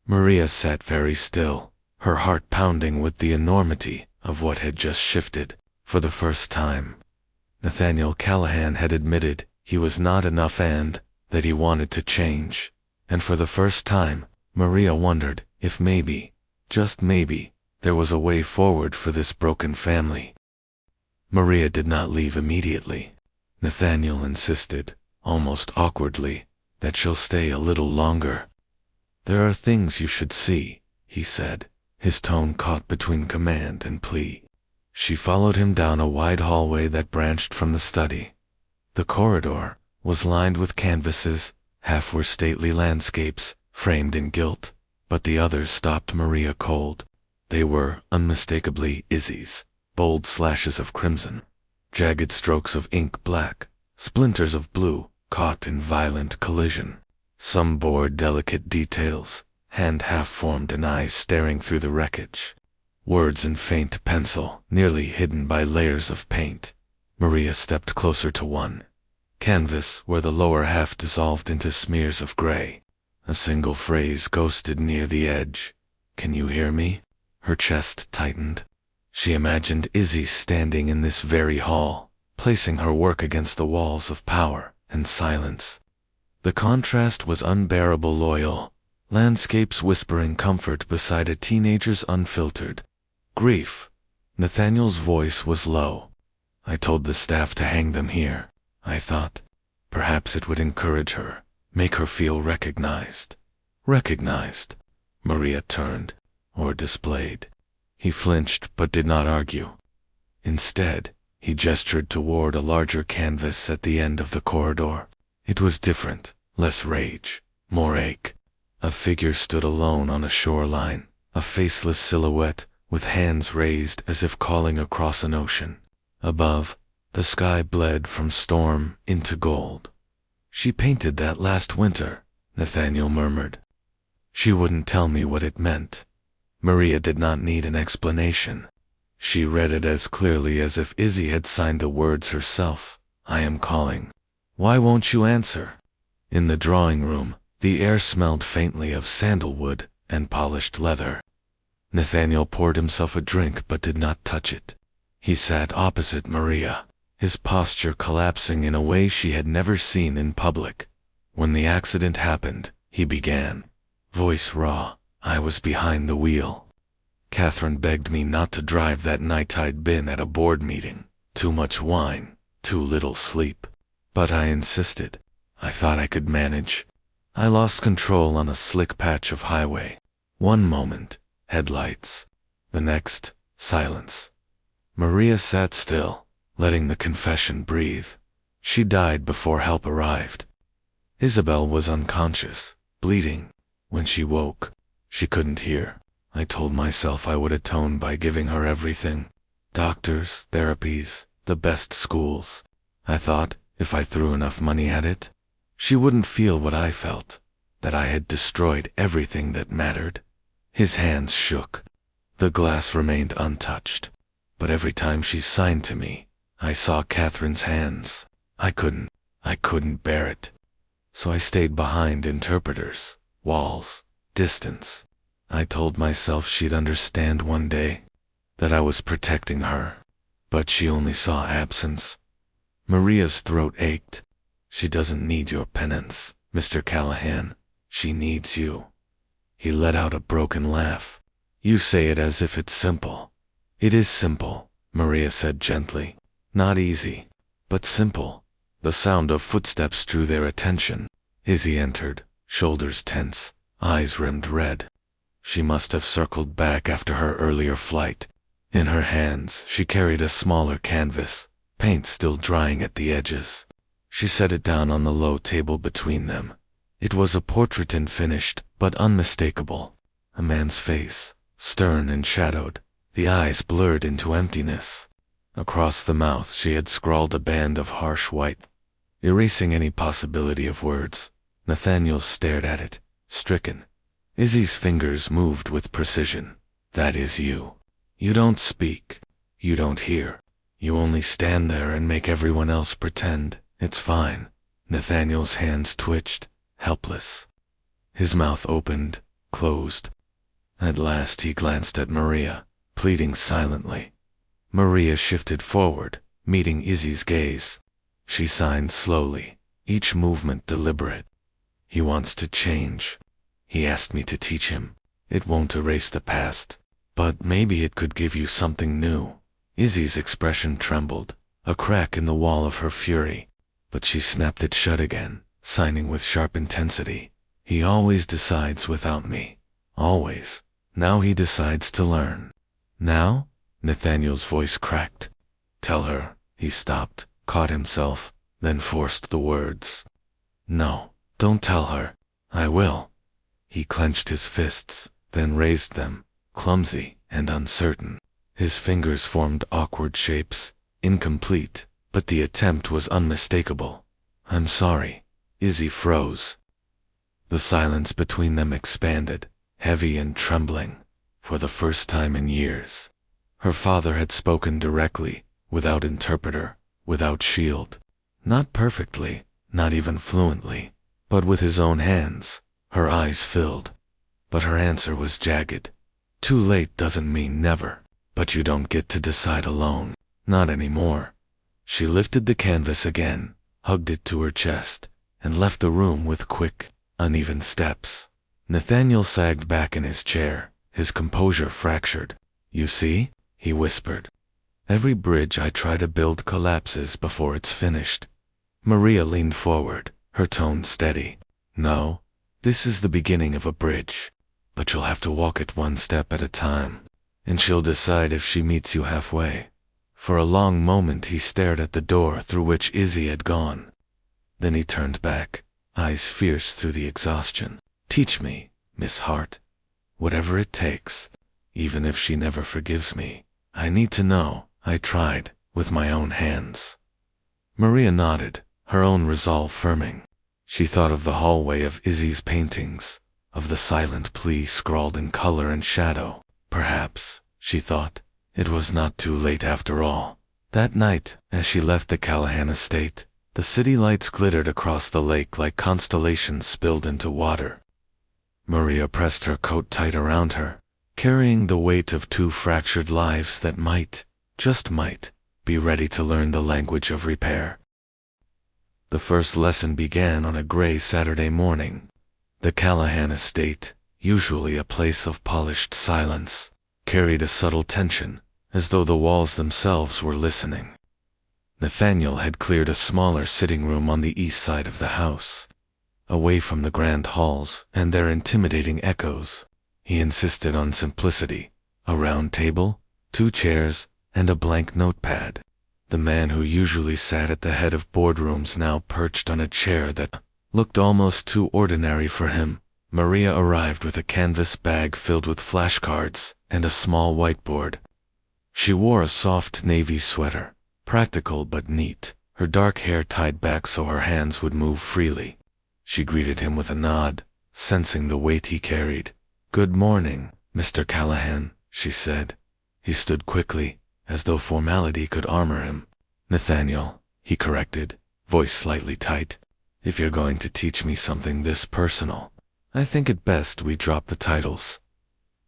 Maria sat very still, her heart pounding with the enormity of what had just shifted. For the first time, Nathaniel Callahan had admitted he was not enough and that he wanted to change. And for the first time, Maria wondered if maybe, just maybe, there was a way forward for this broken family. Maria did not leave immediately. Nathaniel insisted, almost awkwardly, that she'll stay a little longer. "There are things you should see," he said, his tone caught between command and plea. She followed him down a wide hallway that branched from the study. The corridor was lined with canvases, half were stately landscapes, framed in gilt, but the others stopped Maria cold. They were, unmistakably, Izzy's. Bold slashes of crimson, jagged strokes of ink black, splinters of blue, caught in violent collision. Some bore delicate details, hand half-formed and eyes staring through the wreckage. Words in faint pencil, nearly hidden by layers of paint. Maria stepped closer to one. Canvas where the lower half dissolved into smears of gray. A single phrase ghosted near the edge. "Can you hear me?" Her chest tightened. She imagined Izzy standing in this very hall, placing her work against the walls of power and silence. The contrast was unbearable. Loyal landscapes whispering comfort beside a teenager's unfiltered grief. Nathaniel's voice was low. "I told the staff to hang them here. I thought perhaps it would encourage her, make her feel recognized." Recognized? Maria turned, or displayed. He flinched but did not argue. Instead, he gestured toward a larger canvas at the end of the corridor. It was different, less rage, more ache. A figure stood alone on a shoreline, a faceless silhouette with hands raised as if calling across an ocean. Above, the sky bled from storm into gold. "She painted that last winter," Nathaniel murmured. "She wouldn't tell me what it meant." Maria did not need an explanation. She read it as clearly as if Izzy had signed the words herself. "I am calling. Why won't you answer?" In the drawing room, the air smelled faintly of sandalwood and polished leather. Nathaniel poured himself a drink but did not touch it. He sat opposite Maria, his posture collapsing in a way she had never seen in public. "When the accident happened," he began, voice raw, "I was behind the wheel. Catherine begged me not to drive that night. I'd been at a board meeting. Too much wine, too little sleep. But I insisted. I thought I could manage. I lost control on a slick patch of highway. One moment, headlights. The next, silence." Maria sat still, letting the confession breathe. She died before help arrived. Isabel was unconscious, bleeding. When she woke, she couldn't hear. I told myself I would atone by giving her everything. Doctors, therapies, the best schools. I thought, if I threw enough money at it, she wouldn't feel what I felt, that I had destroyed everything that mattered. His hands shook. The glass remained untouched. But every time she signed to me, I saw Catherine's hands. I couldn't bear it. So I stayed behind interpreters, walls, distance. I told myself she'd understand one day, that I was protecting her. But she only saw absence. Maria's throat ached. "She doesn't need your penance, Mr. Callahan. She needs you." He let out a broken laugh. "You say it as if it's simple." "It is simple," Maria said gently. "Not easy, but simple." The sound of footsteps drew their attention. Izzy entered, shoulders tense, eyes rimmed red. She must have circled back after her earlier flight. In her hands, she carried a smaller canvas, paint still drying at the edges. She set it down on the low table between them. It was a portrait and finished, but unmistakable. A man's face, stern and shadowed, the eyes blurred into emptiness. Across the mouth she had scrawled a band of harsh white, erasing any possibility of words. Nathaniel stared at it, stricken. Izzy's fingers moved with precision. "That is you. You don't speak. You don't hear. You only stand there and make everyone else pretend. It's fine." Nathaniel's hands twitched, helpless. His mouth opened, closed. At last he glanced at Maria, pleading silently. Maria shifted forward, meeting Izzy's gaze. She signed slowly, each movement deliberate. "He wants to change. He asked me to teach him. It won't erase the past, but maybe it could give you something new." Izzy's expression trembled, a crack in the wall of her fury, but she snapped it shut again, signing with sharp intensity. "He always decides without me. Always. Now he decides to learn." "Now?" Nathaniel's voice cracked. "Tell her." He stopped, caught himself, then forced the words. "No, don't tell her." "I will." He clenched his fists, then raised them, clumsy and uncertain. His fingers formed awkward shapes, incomplete, but the attempt was unmistakable. "I'm sorry." Izzy froze. The silence between them expanded, heavy and trembling, for the first time in years. Her father had spoken directly, without interpreter, without shield. Not perfectly, not even fluently, but with his own hands. Her eyes filled. But her answer was jagged. "Too late doesn't mean never, but you don't get to decide alone. Not anymore." She lifted the canvas again, hugged it to her chest, and left the room with quick, uneven steps. Nathaniel sagged back in his chair, his composure fractured. "You see?" he whispered. "Every bridge I try to build collapses before it's finished." Maria leaned forward, her tone steady. "No, this is the beginning of a bridge, but you'll have to walk it one step at a time, and she'll decide if she meets you halfway." For a long moment he stared at the door through which Izzy had gone. Then he turned back, eyes fierce through the exhaustion. "Teach me, Miss Hart. Whatever it takes, even if she never forgives me. I need to know I tried, with my own hands." Maria nodded, her own resolve firming. She thought of the hallway of Izzy's paintings, of the silent plea scrawled in color and shadow. Perhaps, she thought, it was not too late after all. That night, as she left the Callahan estate, the city lights glittered across the lake like constellations spilled into water. Maria pressed her coat tight around her, carrying the weight of two fractured lives that might, just might, be ready to learn the language of repair. The first lesson began on a gray Saturday morning. The Callahan estate, usually a place of polished silence, carried a subtle tension, as though the walls themselves were listening. Nathaniel had cleared a smaller sitting room on the east side of the house, away from the grand halls and their intimidating echoes. He insisted on simplicity: a round table, 2 chairs, and a blank notepad. The man who usually sat at the head of boardrooms now perched on a chair that looked almost too ordinary for him. Maria arrived with a canvas bag filled with flashcards and a small whiteboard. She wore a soft navy sweater, practical but neat, her dark hair tied back so her hands would move freely. She greeted him with a nod, sensing the weight he carried. "Good morning, Mr. Callahan," she said. He stood quickly, as though formality could armor him. "Nathaniel," he corrected, voice slightly tight. "If you're going to teach me something this personal, I think it best we drop the titles."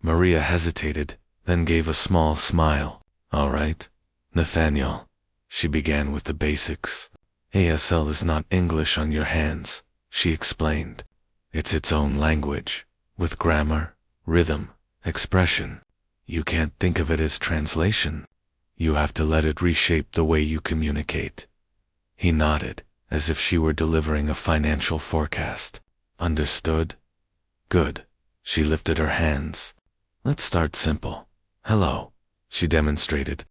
Maria hesitated, then gave a small smile. "All right, Nathaniel." She began with the basics. "ASL is not English on your hands," she explained. "It's its own language, with grammar, rhythm, expression. You can't think of it as translation. You have to let it reshape the way you communicate." He nodded, as if she were delivering a financial forecast. "Understood?" "Good." She lifted her hands. "Let's start simple. Hello," she demonstrated.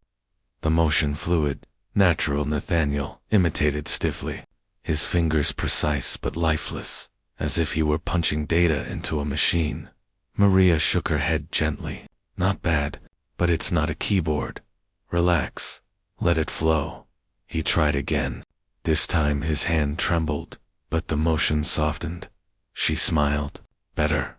The motion fluid, natural. Nathaniel imitated stiffly, his fingers precise but lifeless, as if he were punching data into a machine. Maria shook her head gently. "Not bad, but it's not a keyboard. Relax. Let it flow." He tried again. This time his hand trembled, but the motion softened. She smiled. Better.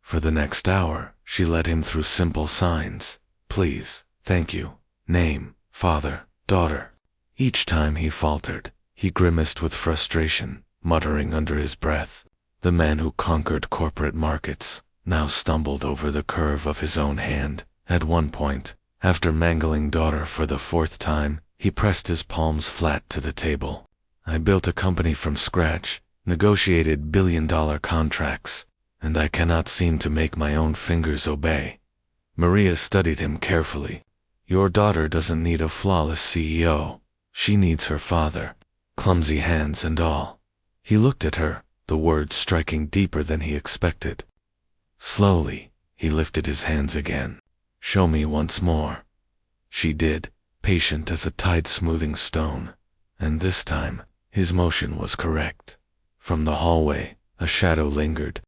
For the next hour, she led him through simple signs. "Please, thank you, name, father, daughter." Each time he faltered, he grimaced with frustration, muttering under his breath. The man who conquered corporate markets now stumbled over the curve of his own hand. At one point, after mangling daughter for the 4th time, he pressed his palms flat to the table. "I built a company from scratch, negotiated billion-dollar contracts, and I cannot seem to make my own fingers obey." Maria studied him carefully. "Your daughter doesn't need a flawless CEO. She needs her father, clumsy hands and all." He looked at her, the words striking deeper than he expected. Slowly, he lifted his hands again. "Show me once more." She did, patient as a tide-smoothing stone, and this time, his motion was correct. From the hallway, a shadow lingered.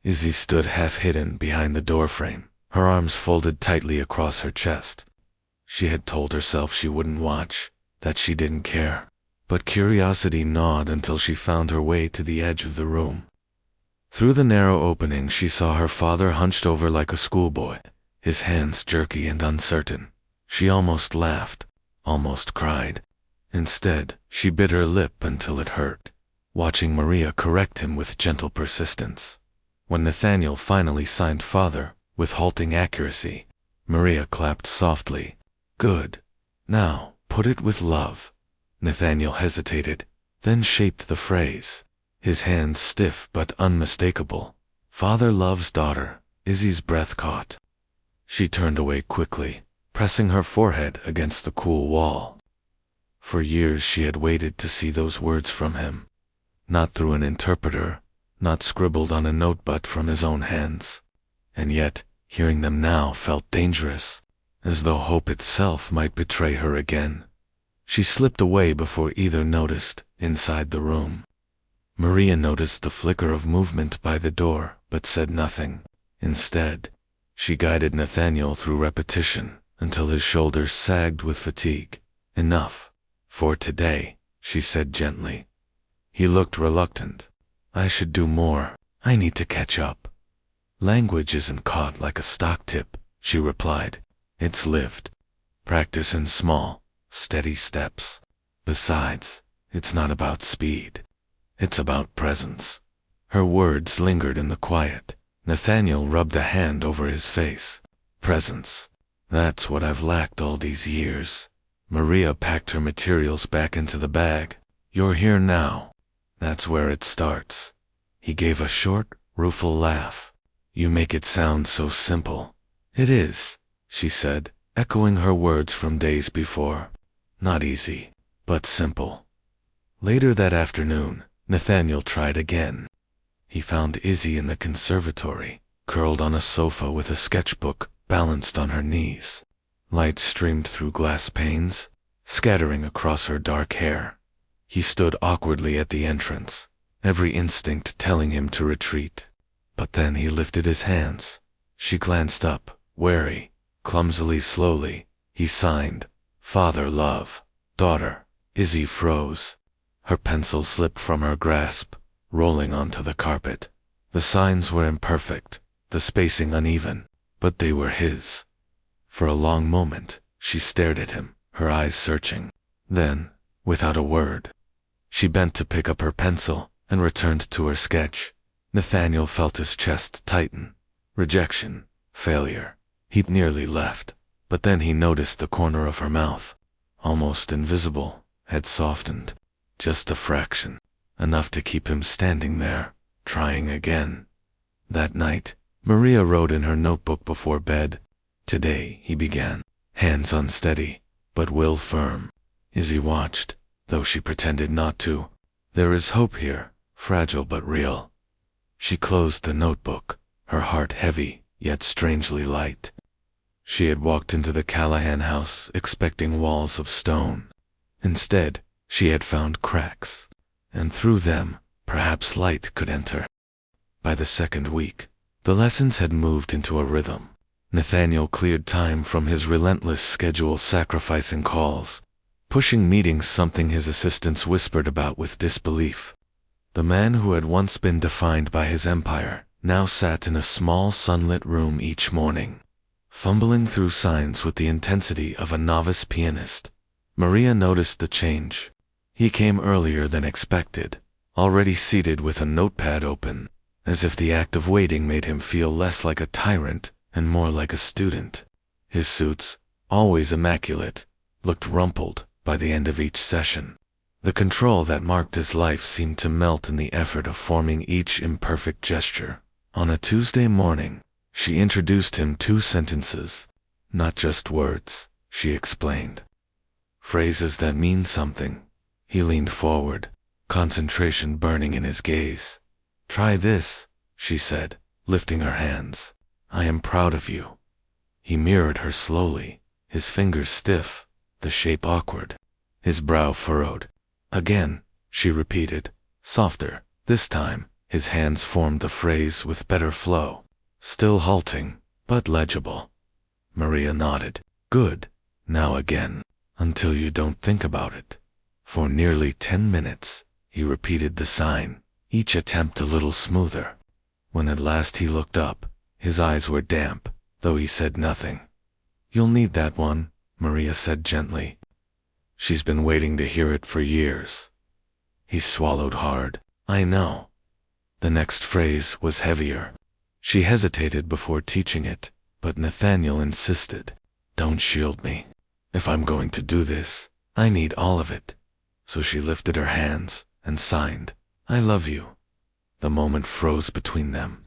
Izzy stood half hidden behind the doorframe, her arms folded tightly across her chest. She had told herself she wouldn't watch, that she didn't care. But curiosity gnawed until she found her way to the edge of the room. Through the narrow opening she saw her father hunched over like a schoolboy, his hands jerky and uncertain. She almost laughed, almost cried. Instead, she bit her lip until it hurt, watching Maria correct him with gentle persistence. When Nathaniel finally signed father, with halting accuracy, Maria clapped softly. Good. Now, put it with love. Nathaniel hesitated, then shaped the phrase, his hands stiff but unmistakable. Father loves daughter. Izzy's breath caught. She turned away quickly, pressing her forehead against the cool wall. For years she had waited to see those words from him. Not through an interpreter, not scribbled on a note but from his own hands. And yet, hearing them now felt dangerous, as though hope itself might betray her again. She slipped away before either noticed, inside the room. Maria noticed the flicker of movement by the door, but said nothing. Instead, she guided Nathaniel through repetition until his shoulders sagged with fatigue. Enough. For today, she said gently. He looked reluctant. I should do more. I need to catch up. Language isn't caught like a stock tip, she replied. It's lived. Practice in small, steady steps. Besides, it's not about speed. It's about presence. Her words lingered in the quiet. Nathaniel rubbed a hand over his face. Presence. That's what I've lacked all these years. Maria packed her materials back into the bag. You're here now. That's where it starts. He gave a short, rueful laugh. You make it sound so simple. It is, she said, echoing her words from days before. Not easy, but simple. Later that afternoon, Nathaniel tried again. He found Izzy in the conservatory, curled on a sofa with a sketchbook balanced on her knees. Light streamed through glass panes, scattering across her dark hair. He stood awkwardly at the entrance, every instinct telling him to retreat. But then he lifted his hands. She glanced up, wary, clumsily, slowly. He signed, Father, love, daughter. Izzy froze. Her pencil slipped from her grasp, rolling onto the carpet. The signs were imperfect, the spacing uneven, but they were his. For a long moment, she stared at him, her eyes searching. Then, without a word, she bent to pick up her pencil and returned to her sketch. Nathaniel felt his chest tighten. Rejection, failure. He'd nearly left, but then he noticed the corner of her mouth, almost invisible, had softened. Just a fraction, enough to keep him standing there, trying again. That night, Maria wrote in her notebook before bed. Today, he began, hands unsteady, but will firm. Izzy watched, though she pretended not to. There is hope here, fragile but real. She closed the notebook, her heart heavy, yet strangely light. She had walked into the Callahan house expecting walls of stone. Instead, she had found cracks, and through them, perhaps light could enter. By the second week, the lessons had moved into a rhythm. Nathaniel cleared time from his relentless schedule, sacrificing calls, pushing meetings, something his assistants whispered about with disbelief. The man who had once been defined by his empire now sat in a small sunlit room each morning, fumbling through signs with the intensity of a novice pianist. Maria noticed the change. He came earlier than expected, already seated with a notepad open, as if the act of waiting made him feel less like a tyrant and more like a student. His suits, always immaculate, looked rumpled by the end of each session. The control that marked his life seemed to melt in the effort of forming each imperfect gesture. On a Tuesday morning, she introduced him 2 sentences. Not just words, she explained. Phrases that mean something. He leaned forward, concentration burning in his gaze. Try this, she said, lifting her hands. I am proud of you. He mirrored her slowly, his fingers stiff, the shape awkward, his brow furrowed. Again, she repeated, softer, this time, His hands formed the phrase with better flow. Still halting, but legible. Maria nodded. Good. Now again. Until you don't think about it. For nearly 10 minutes, he repeated the sign, each attempt a little smoother. When at last he looked up, his eyes were damp, though he said nothing. You'll need that one, Maria said gently. She's been waiting to hear it for years. He swallowed hard. I know. The next phrase was heavier. She hesitated before teaching it, but Nathaniel insisted. Don't shield me. If I'm going to do this, I need all of it. So she lifted her hands and signed, I love you. The moment froze between them.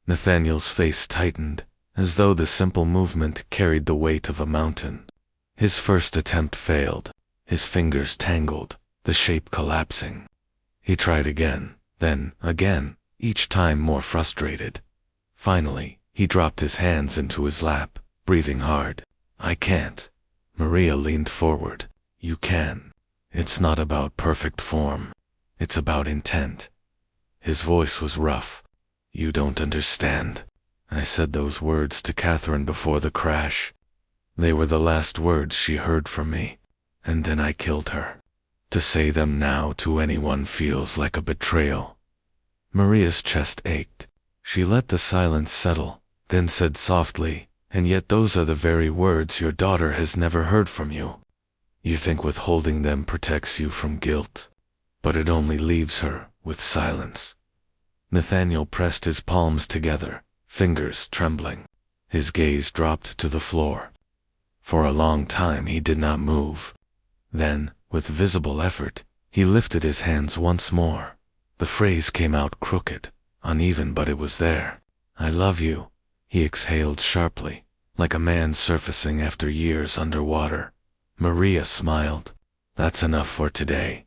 Nathaniel's face tightened, as though the simple movement carried the weight of a mountain. His first attempt failed, his fingers tangled, the shape collapsing. He tried again, then again, each time more frustrated. Finally, he dropped his hands into his lap, breathing hard. I can't. Maria leaned forward. You can. It's not about perfect form. It's about intent. His voice was rough. You don't understand. I said those words to Catherine before the crash. They were the last words she heard from me. And then I killed her. To say them now to anyone feels like a betrayal. Maria's chest ached. She let the silence settle, then said softly, and yet those are the very words your daughter has never heard from you. You think withholding them protects you from guilt, but it only leaves her with silence. Nathaniel pressed his palms together, fingers trembling. His gaze dropped to the floor. For a long time he did not move. Then, with visible effort, he lifted his hands once more. The phrase came out crooked, uneven, but it was there. I love you, he exhaled sharply, like a man surfacing after years underwater. Maria smiled. That's enough for today.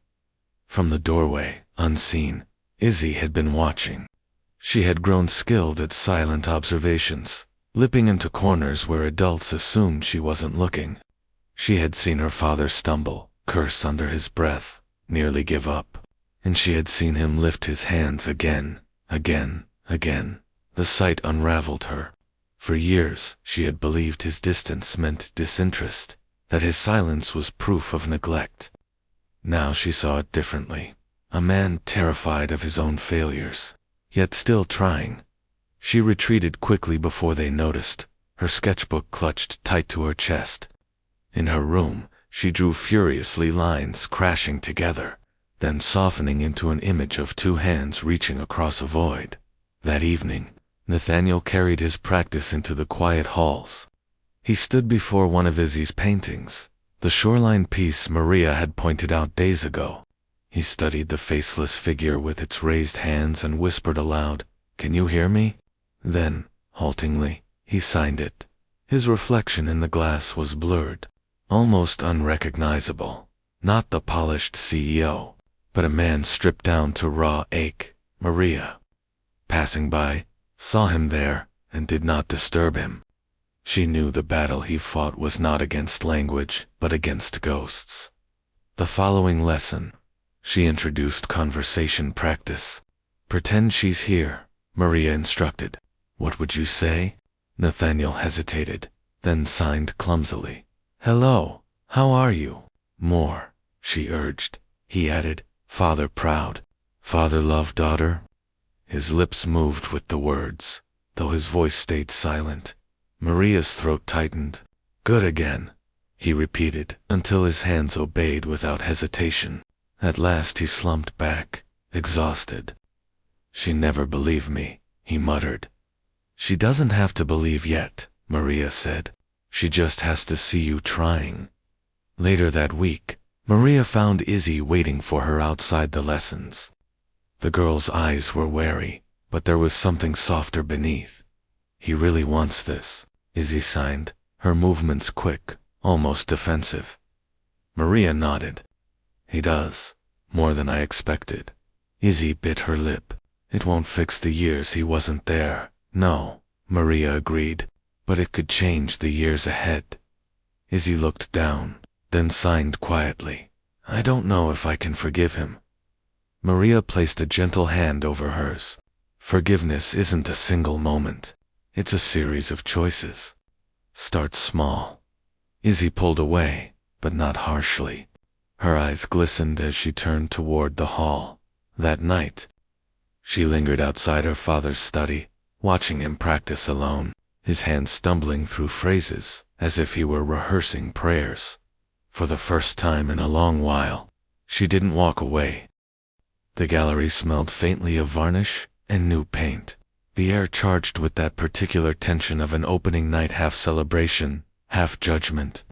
From the doorway, unseen, Izzy had been watching. She had grown skilled at silent observations, lipping into corners where adults assumed she wasn't looking. She had seen her father stumble, curse under his breath, nearly give up. And she had seen him lift his hands again. The sight unraveled her. For years, she had believed his distance meant disinterest, that his silence was proof of neglect. Now she saw it differently. A man terrified of his own failures, yet still trying. She retreated quickly before they noticed, her sketchbook clutched tight to her chest. In her room, she drew furiously, lines crashing together, then softening into an image of two hands reaching across a void. That evening, Nathaniel carried his practice into the quiet halls. He stood before one of Izzy's paintings, the shoreline piece Maria had pointed out days ago. He studied the faceless figure with its raised hands and whispered aloud, "Can you hear me?" Then, haltingly, he signed it. His reflection in the glass was blurred, almost unrecognizable. Not the polished CEO, but a man stripped down to raw ache. Maria, passing by, saw him there, and did not disturb him. She knew the battle he fought was not against language, but against ghosts. The following lesson. She introduced conversation practice. Pretend she's here, Maria instructed. What would you say? Nathaniel hesitated, then signed clumsily. Hello, how are you? More, she urged. He added, Father proud. Father love daughter? His lips moved with the words, though his voice stayed silent. Maria's throat tightened. Good again, he repeated, until his hands obeyed without hesitation. At last he slumped back, exhausted. She never believed me, he muttered. She doesn't have to believe yet, Maria said. She just has to see you trying. Later that week, Maria found Izzy waiting for her outside the lessons. The girl's eyes were wary, but there was something softer beneath. He really wants this, Izzy signed, her movements quick, almost defensive. Maria nodded. He does, more than I expected. Izzy bit her lip. It won't fix the years he wasn't there. No, Maria agreed, but it could change the years ahead. Izzy looked down, then signed quietly. I don't know if I can forgive him. Maria placed a gentle hand over hers. Forgiveness isn't a single moment. It's a series of choices. Start small. Izzy pulled away, but not harshly. Her eyes glistened as she turned toward the hall. That night, she lingered outside her father's study, watching him practice alone, his hands stumbling through phrases as if he were rehearsing prayers. For the first time in a long while, she didn't walk away. The gallery smelled faintly of varnish and new paint, the air charged with that particular tension of an opening night, half celebration, half judgment.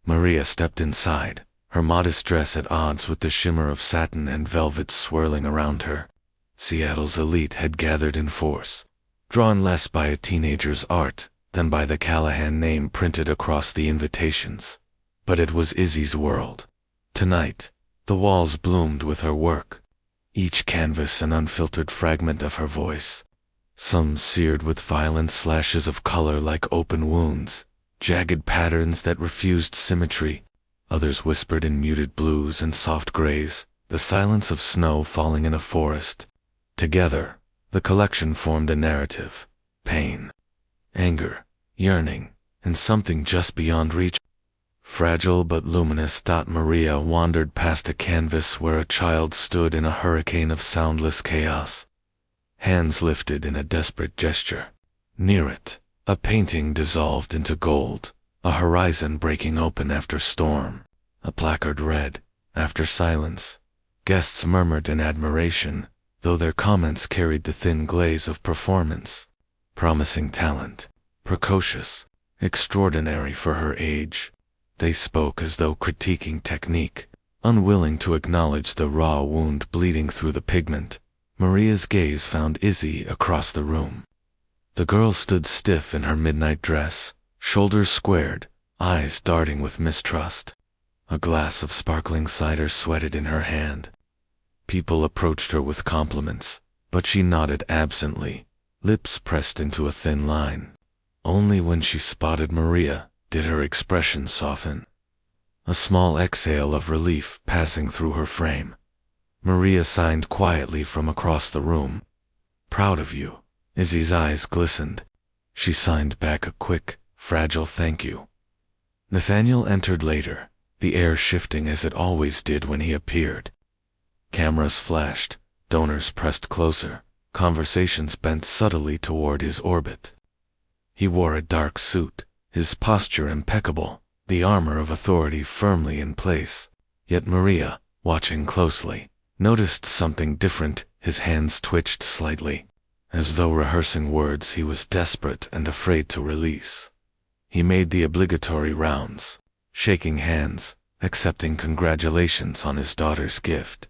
Maria stepped inside, her modest dress at odds with the shimmer of satin and velvet swirling around her. Seattle's elite had gathered in force, drawn less by a teenager's art than by the Callahan name printed across the invitations. But it was Izzy's world. Tonight, the walls bloomed with her work, each canvas an unfiltered fragment of her voice. Some seared with violent slashes of color like open wounds, jagged patterns that refused symmetry. Others whispered in muted blues and soft grays, the silence of snow falling in a forest. Together, the collection formed a narrative: pain, anger, yearning, and something just beyond reach. Fragile but luminous. Maria wandered past a canvas where a child stood in a hurricane of soundless chaos, hands lifted in a desperate gesture. Near it, a painting dissolved into gold, a horizon breaking open after storm, a placard read, "After silence." Guests murmured in admiration, though their comments carried the thin glaze of performance. Promising talent, precocious, extraordinary for her age. They spoke as though critiquing technique, unwilling to acknowledge the raw wound bleeding through the pigment. Maria's gaze found Izzy across the room. The girl stood stiff in her midnight dress, shoulders squared, eyes darting with mistrust. A glass of sparkling cider sweated in her hand. People approached her with compliments, but she nodded absently, lips pressed into a thin line. Only when she spotted Maria did her expression soften, a small exhale of relief passing through her frame. Maria signed quietly from across the room. "Proud of you." Izzy's eyes glistened. She signed back a quick, fragile thank you. Nathaniel entered later, the air shifting as it always did when he appeared. Cameras flashed, donors pressed closer, conversations bent subtly toward his orbit. He wore a dark suit, his posture impeccable, the armor of authority firmly in place. Yet Maria, watching closely, noticed something different. His hands twitched slightly, as though rehearsing words he was desperate and afraid to release. He made the obligatory rounds, shaking hands, accepting congratulations on his daughter's gift.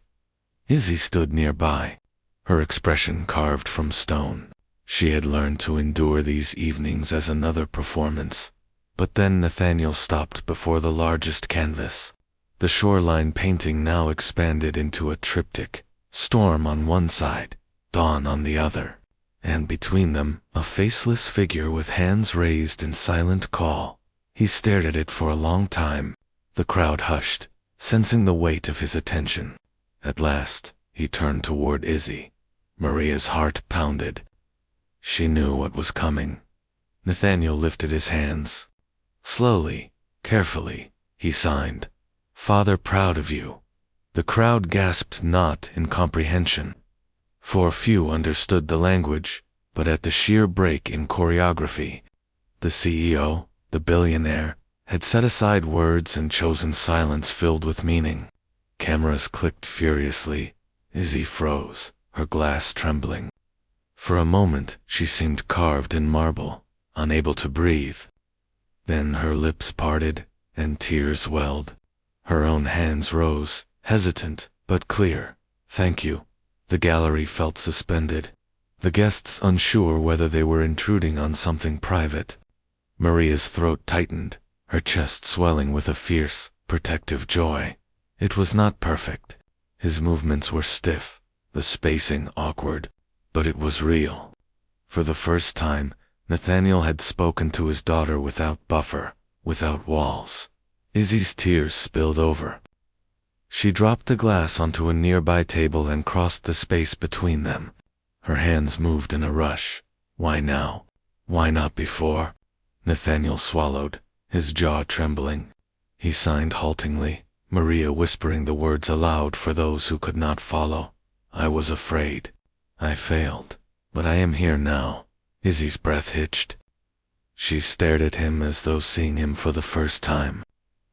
Izzy stood nearby, her expression carved from stone. She had learned to endure these evenings as another performance. But then Nathaniel stopped before the largest canvas. The shoreline painting now expanded into a triptych, storm on one side, dawn on the other, and between them, a faceless figure with hands raised in silent call. He stared at it for a long time. The crowd hushed, sensing the weight of his attention. At last, he turned toward Izzy. Maria's heart pounded. She knew what was coming. Nathaniel lifted his hands. Slowly, carefully, he signed, "Father, proud of you." The crowd gasped, not in comprehension, for few understood the language, but at the sheer break in choreography. The CEO, the billionaire, had set aside words and chosen silence filled with meaning. Cameras clicked furiously. Izzy froze, her glass trembling. For a moment, she seemed carved in marble, unable to breathe. Then her lips parted, and tears welled. Her own hands rose, hesitant, but clear. "Thank you." The gallery felt suspended, the guests unsure whether they were intruding on something private. Maria's throat tightened, her chest swelling with a fierce, protective joy. It was not perfect. His movements were stiff, the spacing awkward, but it was real. For the first time, Nathaniel had spoken to his daughter without buffer, without walls. Izzy's tears spilled over. She dropped the glass onto a nearby table and crossed the space between them. Her hands moved in a rush. Why now? Why not before? Nathaniel swallowed, his jaw trembling. He signed haltingly, Maria whispering the words aloud for those who could not follow. I was afraid. I failed. But I am here now. Izzy's breath hitched. She stared at him as though seeing him for the first time.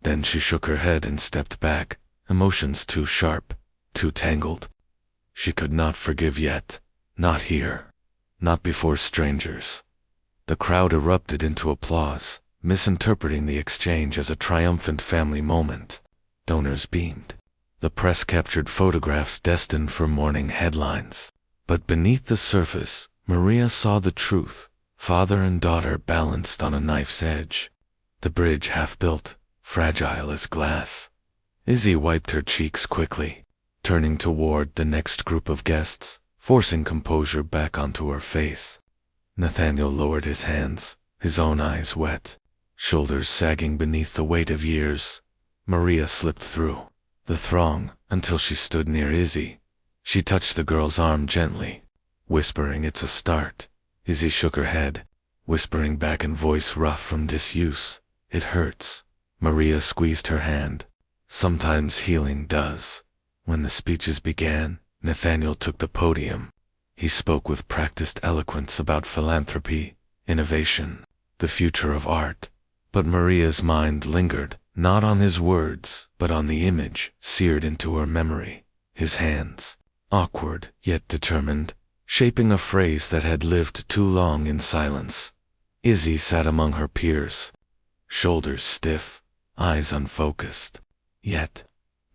Then she shook her head and stepped back, emotions too sharp, too tangled. She could not forgive yet. Not here. Not before strangers. The crowd erupted into applause, misinterpreting the exchange as a triumphant family moment. Donors beamed. The press captured photographs destined for morning headlines. But beneath the surface, Maria saw the truth. Father and daughter balanced on a knife's edge. The bridge half built, fragile as glass. Izzy wiped her cheeks quickly, turning toward the next group of guests, forcing composure back onto her face. Nathaniel lowered his hands, his own eyes wet, shoulders sagging beneath the weight of years. Maria slipped through the throng until she stood near Izzy. She touched the girl's arm gently, whispering, "It's a start." Izzy shook her head, whispering back in voice rough from disuse, "It hurts." Maria squeezed her hand. Sometimes healing does. When the speeches began, Nathaniel took the podium. He spoke with practiced eloquence about philanthropy, innovation, the future of art. But Maria's mind lingered, not on his words, but on the image seared into her memory. His hands, awkward yet determined, shaping a phrase that had lived too long in silence. Izzy sat among her peers, shoulders stiff, eyes unfocused. Yet,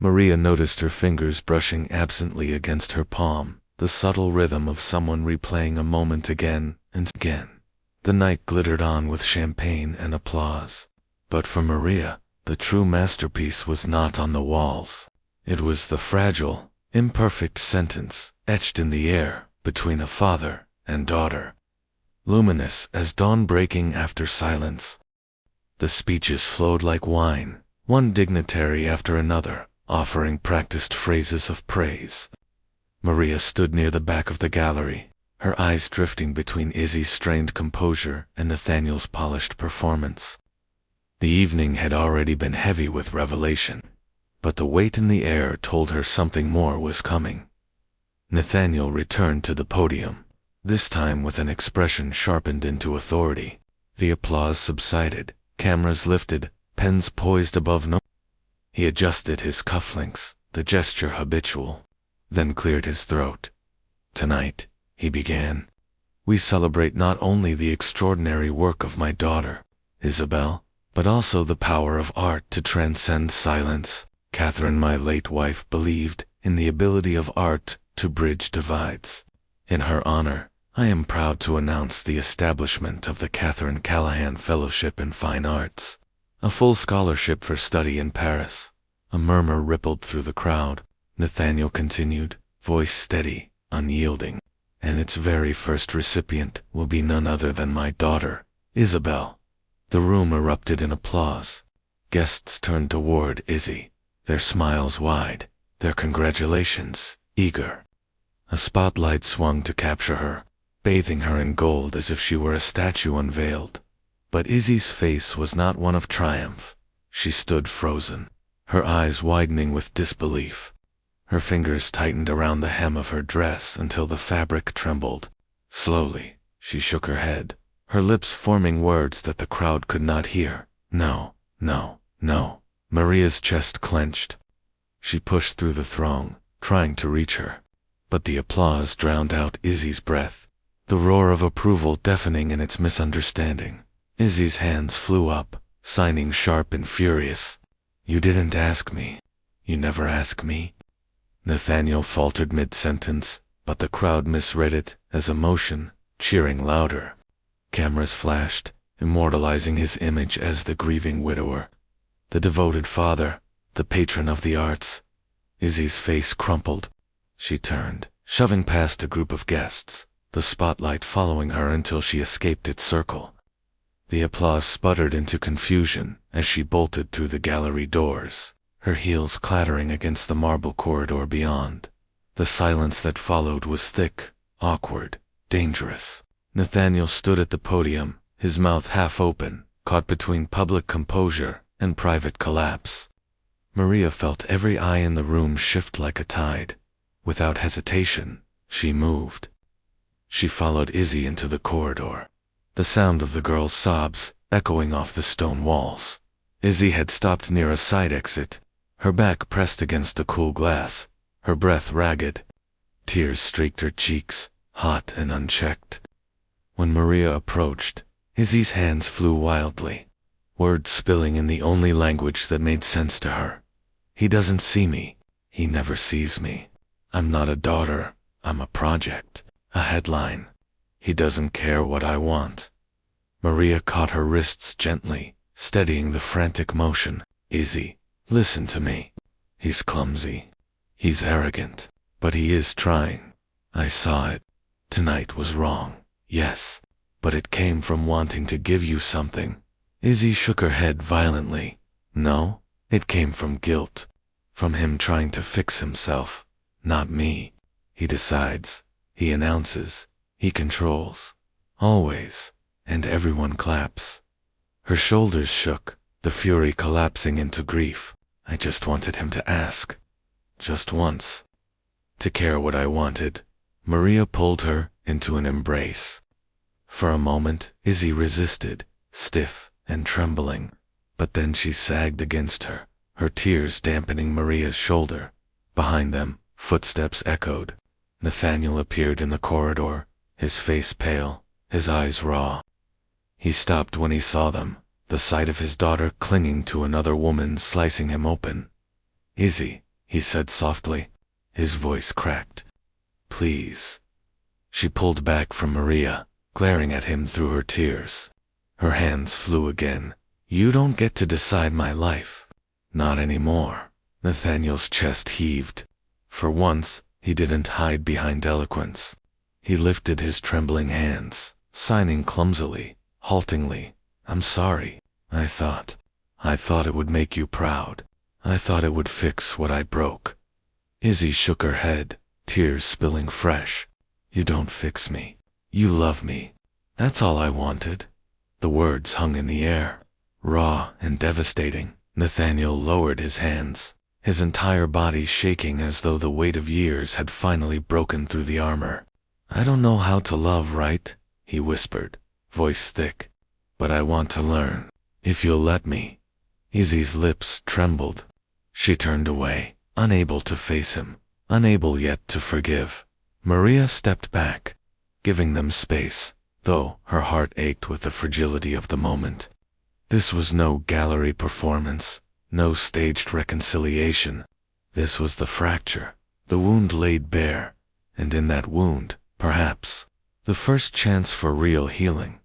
Maria noticed her fingers brushing absently against her palm, the subtle rhythm of someone replaying a moment again and again. The night glittered on with champagne and applause. But for Maria, the true masterpiece was not on the walls. It was the fragile, imperfect sentence etched in the air between a father and daughter, luminous as dawn breaking after silence. The speeches flowed like wine, one dignitary after another, offering practiced phrases of praise. Maria stood near the back of the gallery, her eyes drifting between Izzy's strained composure and Nathaniel's polished performance. The evening had already been heavy with revelation, but the weight in the air told her something more was coming. Nathaniel returned to the podium, this time with an expression sharpened into authority. The applause subsided, cameras lifted, pens poised above no. He adjusted his cufflinks, the gesture habitual, then cleared his throat. "Tonight," he began, "we celebrate not only the extraordinary work of my daughter, Isabel, but also the power of art to transcend silence. Catherine, my late wife, believed in the ability of art to bridge divides. In her honor, I am proud to announce the establishment of the Catherine Callahan Fellowship in Fine Arts, a full scholarship for study in Paris." A murmur rippled through the crowd. Nathaniel continued, voice steady, unyielding. "And its very first recipient will be none other than my daughter, Isabel." The room erupted in applause. Guests turned toward Izzy, their smiles wide, their congratulations eager. A spotlight swung to capture her, bathing her in gold as if she were a statue unveiled. But Izzy's face was not one of triumph. She stood frozen, her eyes widening with disbelief. Her fingers tightened around the hem of her dress until the fabric trembled. Slowly, she shook her head, her lips forming words that the crowd could not hear. "No, no, no." Maria's chest clenched. She pushed through the throng, trying to reach her. But the applause drowned out Izzy's breath, the roar of approval deafening in its misunderstanding. Izzy's hands flew up, signing sharp and furious. "You didn't ask me. You never ask me." Nathaniel faltered mid-sentence, but the crowd misread it as emotion, cheering louder. Cameras flashed, immortalizing his image as the grieving widower, the devoted father, the patron of the arts. Izzy's face crumpled. She turned, shoving past a group of guests, the spotlight following her until she escaped its circle. The applause sputtered into confusion as she bolted through the gallery doors, her heels clattering against the marble corridor beyond. The silence that followed was thick, awkward, dangerous. Nathaniel stood at the podium, his mouth half open, caught between public composure and private collapse. Maria felt every eye in the room shift like a tide. Without hesitation, she moved. She followed Izzy into the corridor, the sound of the girl's sobs echoing off the stone walls. Izzy had stopped near a side exit, her back pressed against the cool glass, her breath ragged. Tears streaked her cheeks, hot and unchecked. When Maria approached, Izzy's hands flew wildly, words spilling in the only language that made sense to her. He doesn't see me. He never sees me. I'm not a daughter. I'm a project, a headline. He doesn't care what I want. Maria caught her wrists gently, steadying the frantic motion. Izzy, listen to me. He's clumsy. He's arrogant. But he is trying. I saw it. Tonight was wrong. Yes, but it came from wanting to give you something. Izzy shook her head violently. No, it came from guilt. From him trying to fix himself. Not me. He decides. He announces. He controls. Always. And everyone claps. Her shoulders shook, the fury collapsing into grief. I just wanted him to ask. Just once. To care what I wanted. Maria pulled her into an embrace. For a moment, Izzy resisted, stiff and trembling. But then she sagged against her, her tears dampening Maria's shoulder. Behind them, footsteps echoed. Nathaniel appeared in the corridor, his face pale, his eyes raw. He stopped when he saw them, the sight of his daughter clinging to another woman slicing him open. Izzy, he said softly. His voice cracked. Please. She pulled back from Maria, glaring at him through her tears. Her hands flew again. You don't get to decide my life. Not anymore. Nathaniel's chest heaved. For once, he didn't hide behind eloquence. He lifted his trembling hands, signing clumsily, haltingly. I'm sorry. I thought it would make you proud. I thought it would fix what I broke. Izzy shook her head, tears spilling fresh. You don't fix me. You love me. That's all I wanted. The words hung in the air, raw and devastating. Nathaniel lowered his hands, his entire body shaking as though the weight of years had finally broken through the armor. I don't know how to love right, he whispered, voice thick. But I want to learn, if you'll let me. Izzy's lips trembled. She turned away, unable to face him, unable yet to forgive. Maria stepped back, giving them space, though her heart ached with the fragility of the moment. This was no gallery performance, no staged reconciliation. This was the fracture, the wound laid bare, and in that wound, perhaps, the first chance for real healing.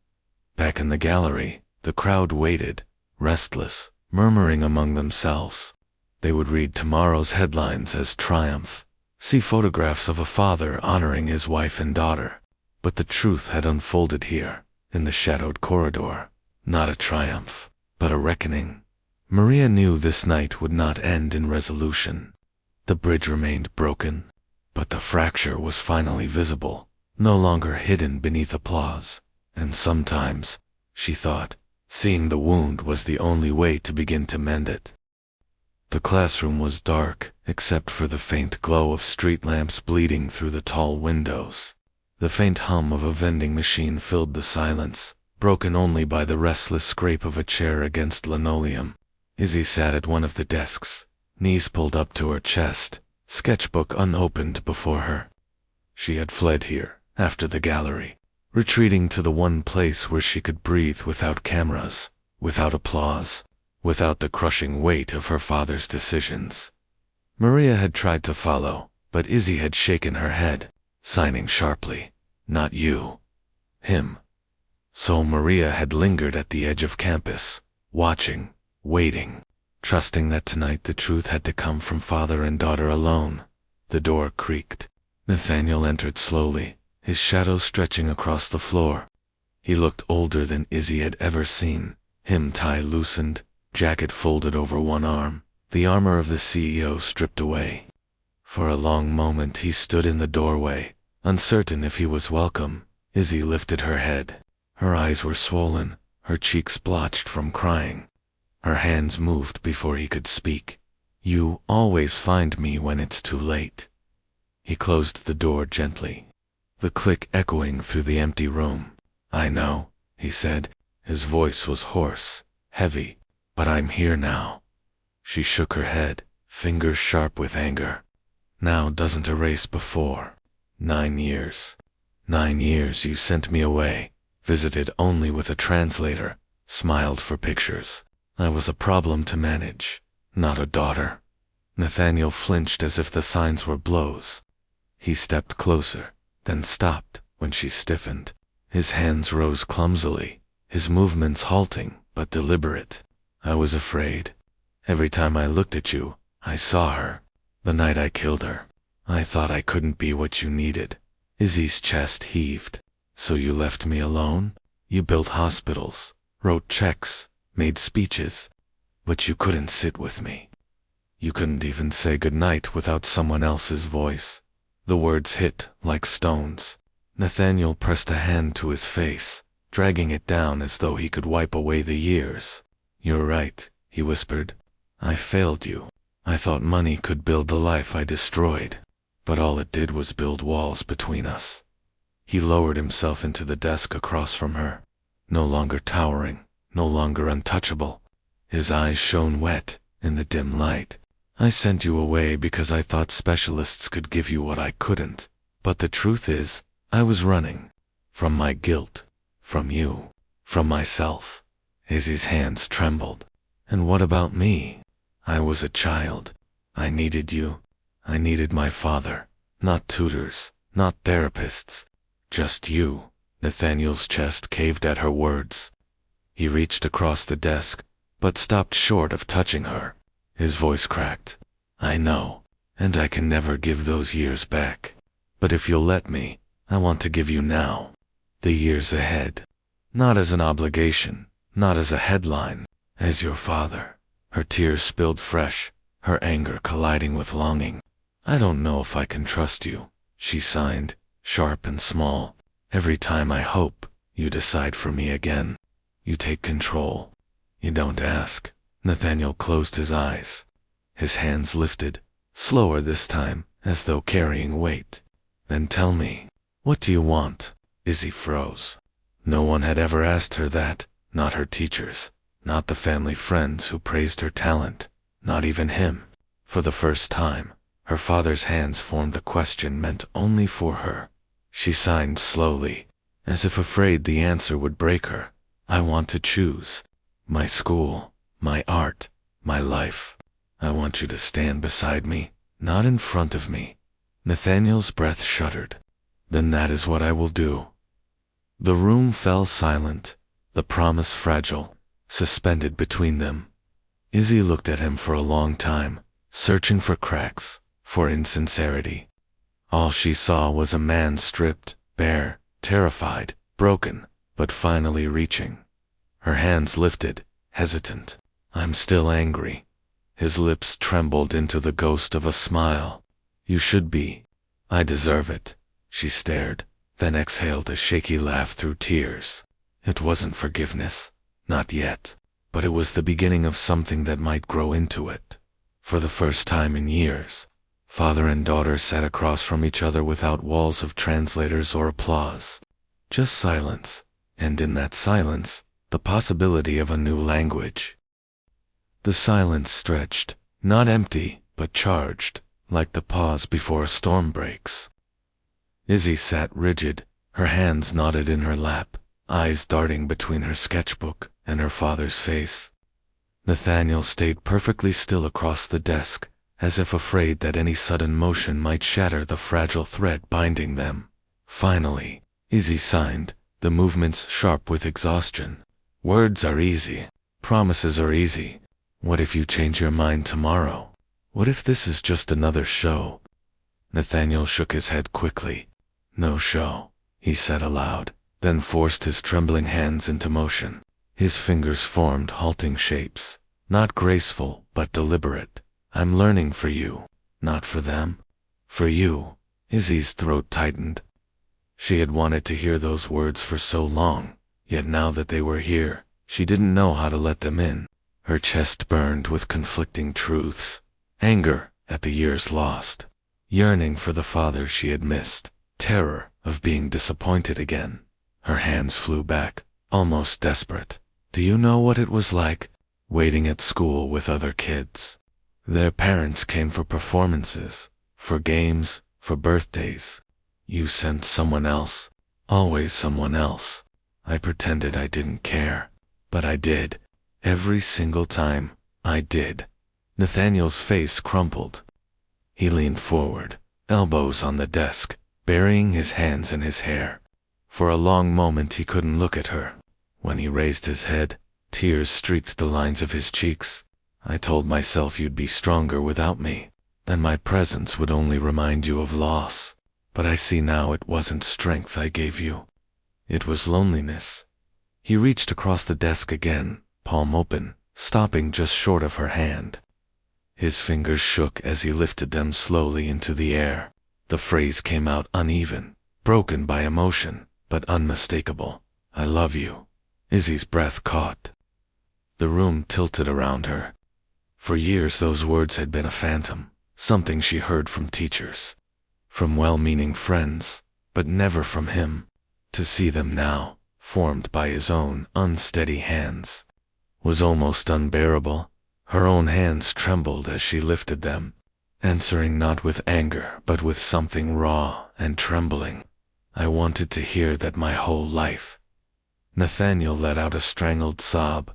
Back in the gallery, the crowd waited, restless, murmuring among themselves. They would read tomorrow's headlines as triumph, see photographs of a father honoring his wife and daughter. But the truth had unfolded here, in the shadowed corridor. Not a triumph, but a reckoning. Maria knew this night would not end in resolution. The bridge remained broken, but the fracture was finally visible, no longer hidden beneath applause. And sometimes, she thought, seeing the wound was the only way to begin to mend it. The classroom was dark, except for the faint glow of street lamps bleeding through the tall windows. The faint hum of a vending machine filled the silence, broken only by the restless scrape of a chair against linoleum. Izzy sat at one of the desks, knees pulled up to her chest, sketchbook unopened before her. She had fled here, after the gallery, retreating to the one place where she could breathe without cameras, without applause, without the crushing weight of her father's decisions. Maria had tried to follow, but Izzy had shaken her head, signing sharply, "Not you. Him." So Maria had lingered at the edge of campus, watching, waiting, trusting that tonight the truth had to come from father and daughter alone. The door creaked. Nathaniel entered slowly, his shadow stretching across the floor. He looked older than Izzy had ever seen, him tie loosened, jacket folded over one arm, the armor of the CEO stripped away. For a long moment he stood in the doorway, Uncertain if he was welcome, Izzy lifted her head. Her eyes were swollen, her cheeks blotched from crying. Her hands moved before he could speak. "You always find me when it's too late." He closed the door gently, the click echoing through the empty room. "I know," he said. His voice was hoarse, heavy. "But I'm here now." She shook her head, fingers sharp with anger. "Now doesn't erase before. 9 years. 9 years you sent me away, visited only with a translator, smiled for pictures. I was a problem to manage, not a daughter." Nathaniel flinched as if the signs were blows. He stepped closer, then stopped when she stiffened. His hands rose clumsily, his movements halting but deliberate. "I was afraid. Every time I looked at you, I saw her. The night I killed her, I thought I couldn't be what you needed." Izzy's chest heaved. "So you left me alone? You built hospitals, wrote checks, made speeches, but you couldn't sit with me. You couldn't even say goodnight without someone else's voice." The words hit like stones. Nathaniel pressed a hand to his face, dragging it down as though he could wipe away the years. "You're right," he whispered. "I failed you. I thought money could build the life I destroyed, but all it did was build walls between us." He lowered himself into the desk across from her, no longer towering, no longer untouchable. His eyes shone wet in the dim light. "I sent you away because I thought specialists could give you what I couldn't. But the truth is, I was running. From my guilt. From you. From myself." Izzy's hands trembled. "And what about me? I was a child. I needed you. I needed my father. Not tutors, not therapists. Just you." Nathaniel's chest caved at her words. He reached across the desk, but stopped short of touching her. His voice cracked. "I know, and I can never give those years back. But if you'll let me, I want to give you now. The years ahead. Not as an obligation, not as a headline, as your father." Her tears spilled fresh, her anger colliding with longing. "I don't know if I can trust you," she signed, sharp and small. "Every time I hope, you decide for me again. You take control. You don't ask." Nathaniel closed his eyes. His hands lifted, slower this time, as though carrying weight. "Then tell me, what do you want?" Izzy froze. No one had ever asked her that, not her teachers, not the family friends who praised her talent, not even him. For the first time, her father's hands formed a question meant only for her. She signed slowly, as if afraid the answer would break her. "I want to choose. My school, my art, my life. I want you to stand beside me, not in front of me." Nathaniel's breath shuddered. "Then that is what I will do." The room fell silent, the promise fragile, suspended between them. Izzy looked at him for a long time, searching for cracks, for insincerity. All she saw was a man stripped, bare, terrified, broken, but finally reaching. Her hands lifted, hesitant. "I'm still angry." His lips trembled into the ghost of a smile. "You should be. I deserve it." She stared, then exhaled a shaky laugh through tears. It wasn't forgiveness, not yet, but it was the beginning of something that might grow into it. For the first time in years, father and daughter sat across from each other without walls of translators or applause. Just silence, and in that silence, the possibility of a new language. The silence stretched, not empty, but charged, like the pause before a storm breaks. Izzy sat rigid, her hands knotted in her lap, eyes darting between her sketchbook and her father's face. Nathaniel stayed perfectly still across the desk, as if afraid that any sudden motion might shatter the fragile thread binding them. Finally, Izzy signed, the movements sharp with exhaustion. "Words are easy. Promises are easy. What if you change your mind tomorrow? What if this is just another show?" Nathaniel shook his head quickly. "No show," he said aloud, then forced his trembling hands into motion. His fingers formed halting shapes, not graceful but deliberate. "I'm learning for you, not for them. For you." Izzy's throat tightened, She had wanted to hear those words for so long, yet now that they were here, she didn't know how to let them in. Her chest burned with conflicting truths. Anger at the years lost. Yearning for the father she had missed. Terror of being disappointed again. Her hands flew back, almost desperate. Do you know what it was like? Waiting at school with other kids. Their parents came for performances, for games, for birthdays. You sent someone else. Always someone else. I pretended I didn't care. But I did. Every single time, I did. Nathaniel's face crumpled. He leaned forward, elbows on the desk, burying his hands in his hair. For a long moment he couldn't look at her. When he raised his head, tears streaked the lines of his cheeks. I told myself you'd be stronger without me, then my presence would only remind you of loss. But I see now it wasn't strength I gave you. It was loneliness. He reached across the desk again, palm open, stopping just short of her hand. His fingers shook as he lifted them slowly into the air. The phrase came out uneven, broken by emotion, but unmistakable. I love you. Izzy's breath caught. The room tilted around her. For years those words had been a phantom, something she heard from teachers, from well-meaning friends, but never from him. To see them now, formed by his own unsteady hands, was almost unbearable. Her own hands trembled as she lifted them, answering not with anger but with something raw and trembling. I wanted to hear that my whole life. Nathaniel let out a strangled sob.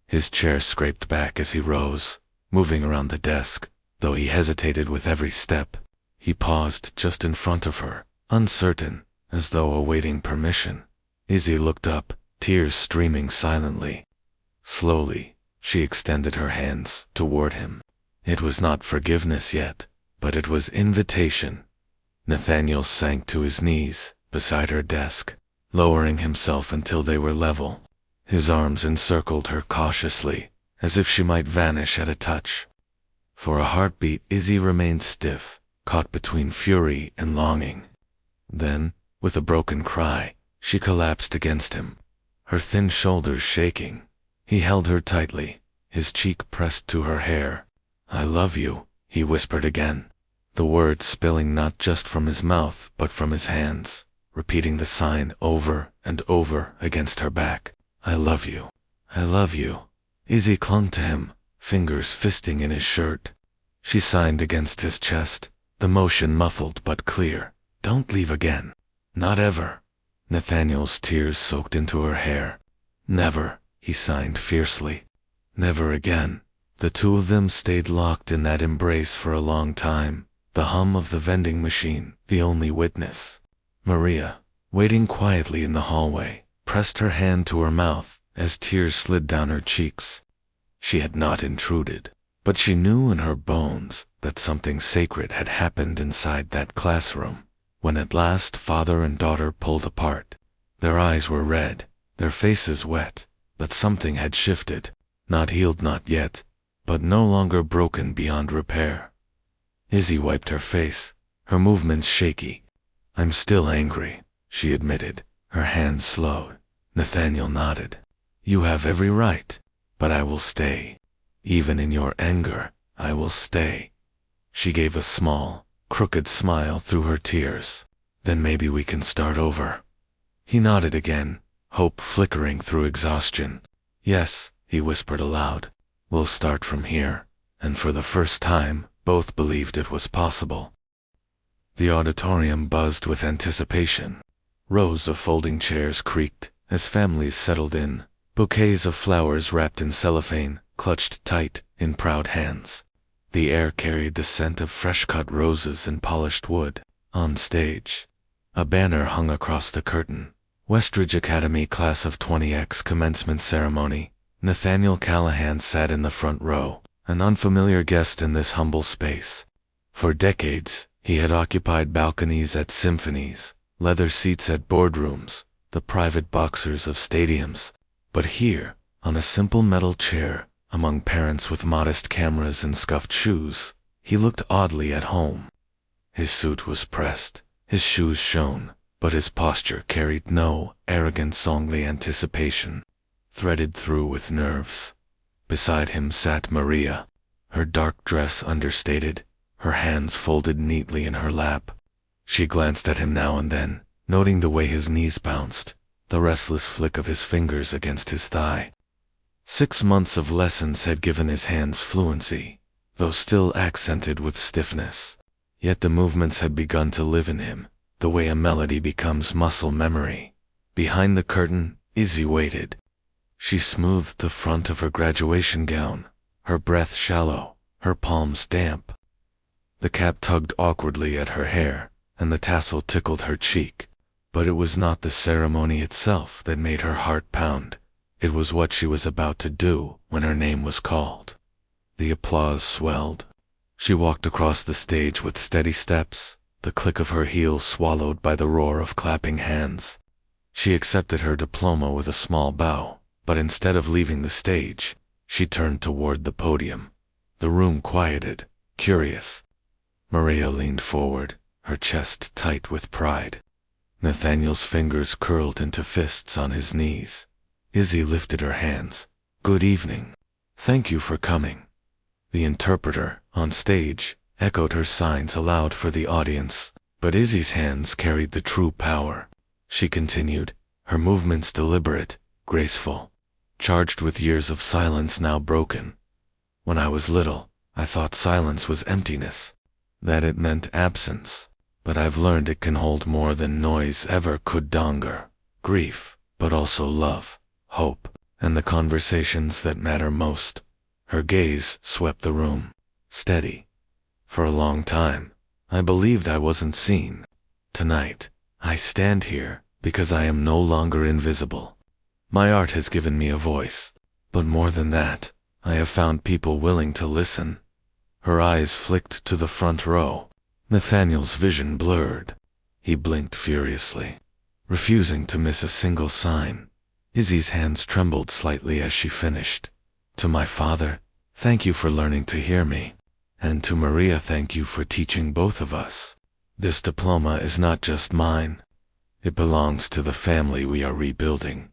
His chair scraped back as he rose, moving around the desk, though he hesitated with every step. He paused just in front of her, uncertain, as though awaiting permission. Izzy looked up, tears streaming silently. Slowly, she extended her hands toward him. It was not forgiveness yet, but it was invitation. Nathaniel sank to his knees beside her desk, lowering himself until they were level. His arms encircled her cautiously, as if she might vanish at a touch. For a heartbeat, Izzy remained stiff, caught between fury and longing. Then, with a broken cry, she collapsed against him, her thin shoulders shaking. He held her tightly, his cheek pressed to her hair. I love you, he whispered again, the words spilling not just from his mouth but from his hands, repeating the sign over and over against her back. I love you. I love you. Izzy clung to him, fingers fisting in his shirt. She signed against his chest, the motion muffled but clear. Don't leave again. Not ever. Nathaniel's tears soaked into her hair. Never, he signed fiercely. Never again. The two of them stayed locked in that embrace for a long time, the hum of the vending machine the only witness. Maria, waiting quietly in the hallway, pressed her hand to her mouth as tears slid down her cheeks. She had not intruded, but she knew in her bones that something sacred had happened inside that classroom. When at last father and daughter pulled apart, their eyes were red, their faces wet, but something had shifted, not healed not yet, but no longer broken beyond repair. Izzy wiped her face, her movements shaky. I'm still angry, she admitted, her hands slowed. Nathaniel nodded. You have every right, but I will stay. Even in your anger, I will stay. She gave a small, crooked smile through her tears. Then maybe we can start over. He nodded again, hope flickering through exhaustion. Yes, he whispered aloud. We'll start from here. And for the first time, both believed it was possible. The auditorium buzzed with anticipation. Rows of folding chairs creaked as families settled in, bouquets of flowers wrapped in cellophane, clutched tight in proud hands. The air carried the scent of fresh-cut roses and polished wood. On stage, a banner hung across the curtain. Westridge Academy Class of 20X Commencement Ceremony. Nathaniel Callahan sat in the front row, an unfamiliar guest in this humble space. For decades, he had occupied balconies at symphonies, leather seats at boardrooms, the private boxers of stadiums. But here, on a simple metal chair, among parents with modest cameras and scuffed shoes, he looked oddly at home. His suit was pressed, his shoes shone, but his posture carried no arrogance, only anticipation, threaded through with nerves. Beside him sat Maria, her dark dress understated, her hands folded neatly in her lap. She glanced at him now and then, noting the way his knees bounced, the restless flick of his fingers against his thigh. 6 months of lessons had given his hands fluency, though still accented with stiffness. Yet the movements had begun to live in him, the way a melody becomes muscle memory. Behind the curtain, Izzy waited. She smoothed the front of her graduation gown, her breath shallow, her palms damp. The cap tugged awkwardly at her hair, and the tassel tickled her cheek. But it was not the ceremony itself that made her heart pound. It was what she was about to do when her name was called. The applause swelled. She walked across the stage with steady steps, the click of her heels swallowed by the roar of clapping hands. She accepted her diploma with a small bow, but instead of leaving the stage, she turned toward the podium. The room quieted, curious. Maria leaned forward, her chest tight with pride. Nathaniel's fingers curled into fists on his knees. Izzy lifted her hands. "Good evening. Thank you for coming." The interpreter, on stage, echoed her signs aloud for the audience, but Izzy's hands carried the true power. She continued, her movements deliberate, graceful, charged with years of silence now broken. "When I was little, I thought silence was emptiness, that it meant absence. But I've learned it can hold more than noise ever could. Anger, grief, but also love, hope, and the conversations that matter most." Her gaze swept the room, steady. "For a long time, I believed I wasn't seen. Tonight, I stand here because I am no longer invisible. My art has given me a voice, but more than that, I have found people willing to listen." Her eyes flicked to the front row. Nathaniel's vision blurred. He blinked furiously, refusing to miss a single sign. Izzy's hands trembled slightly as she finished. "To my father, thank you for learning to hear me. And to Maria, thank you for teaching both of us. This diploma is not just mine. It belongs to the family we are rebuilding."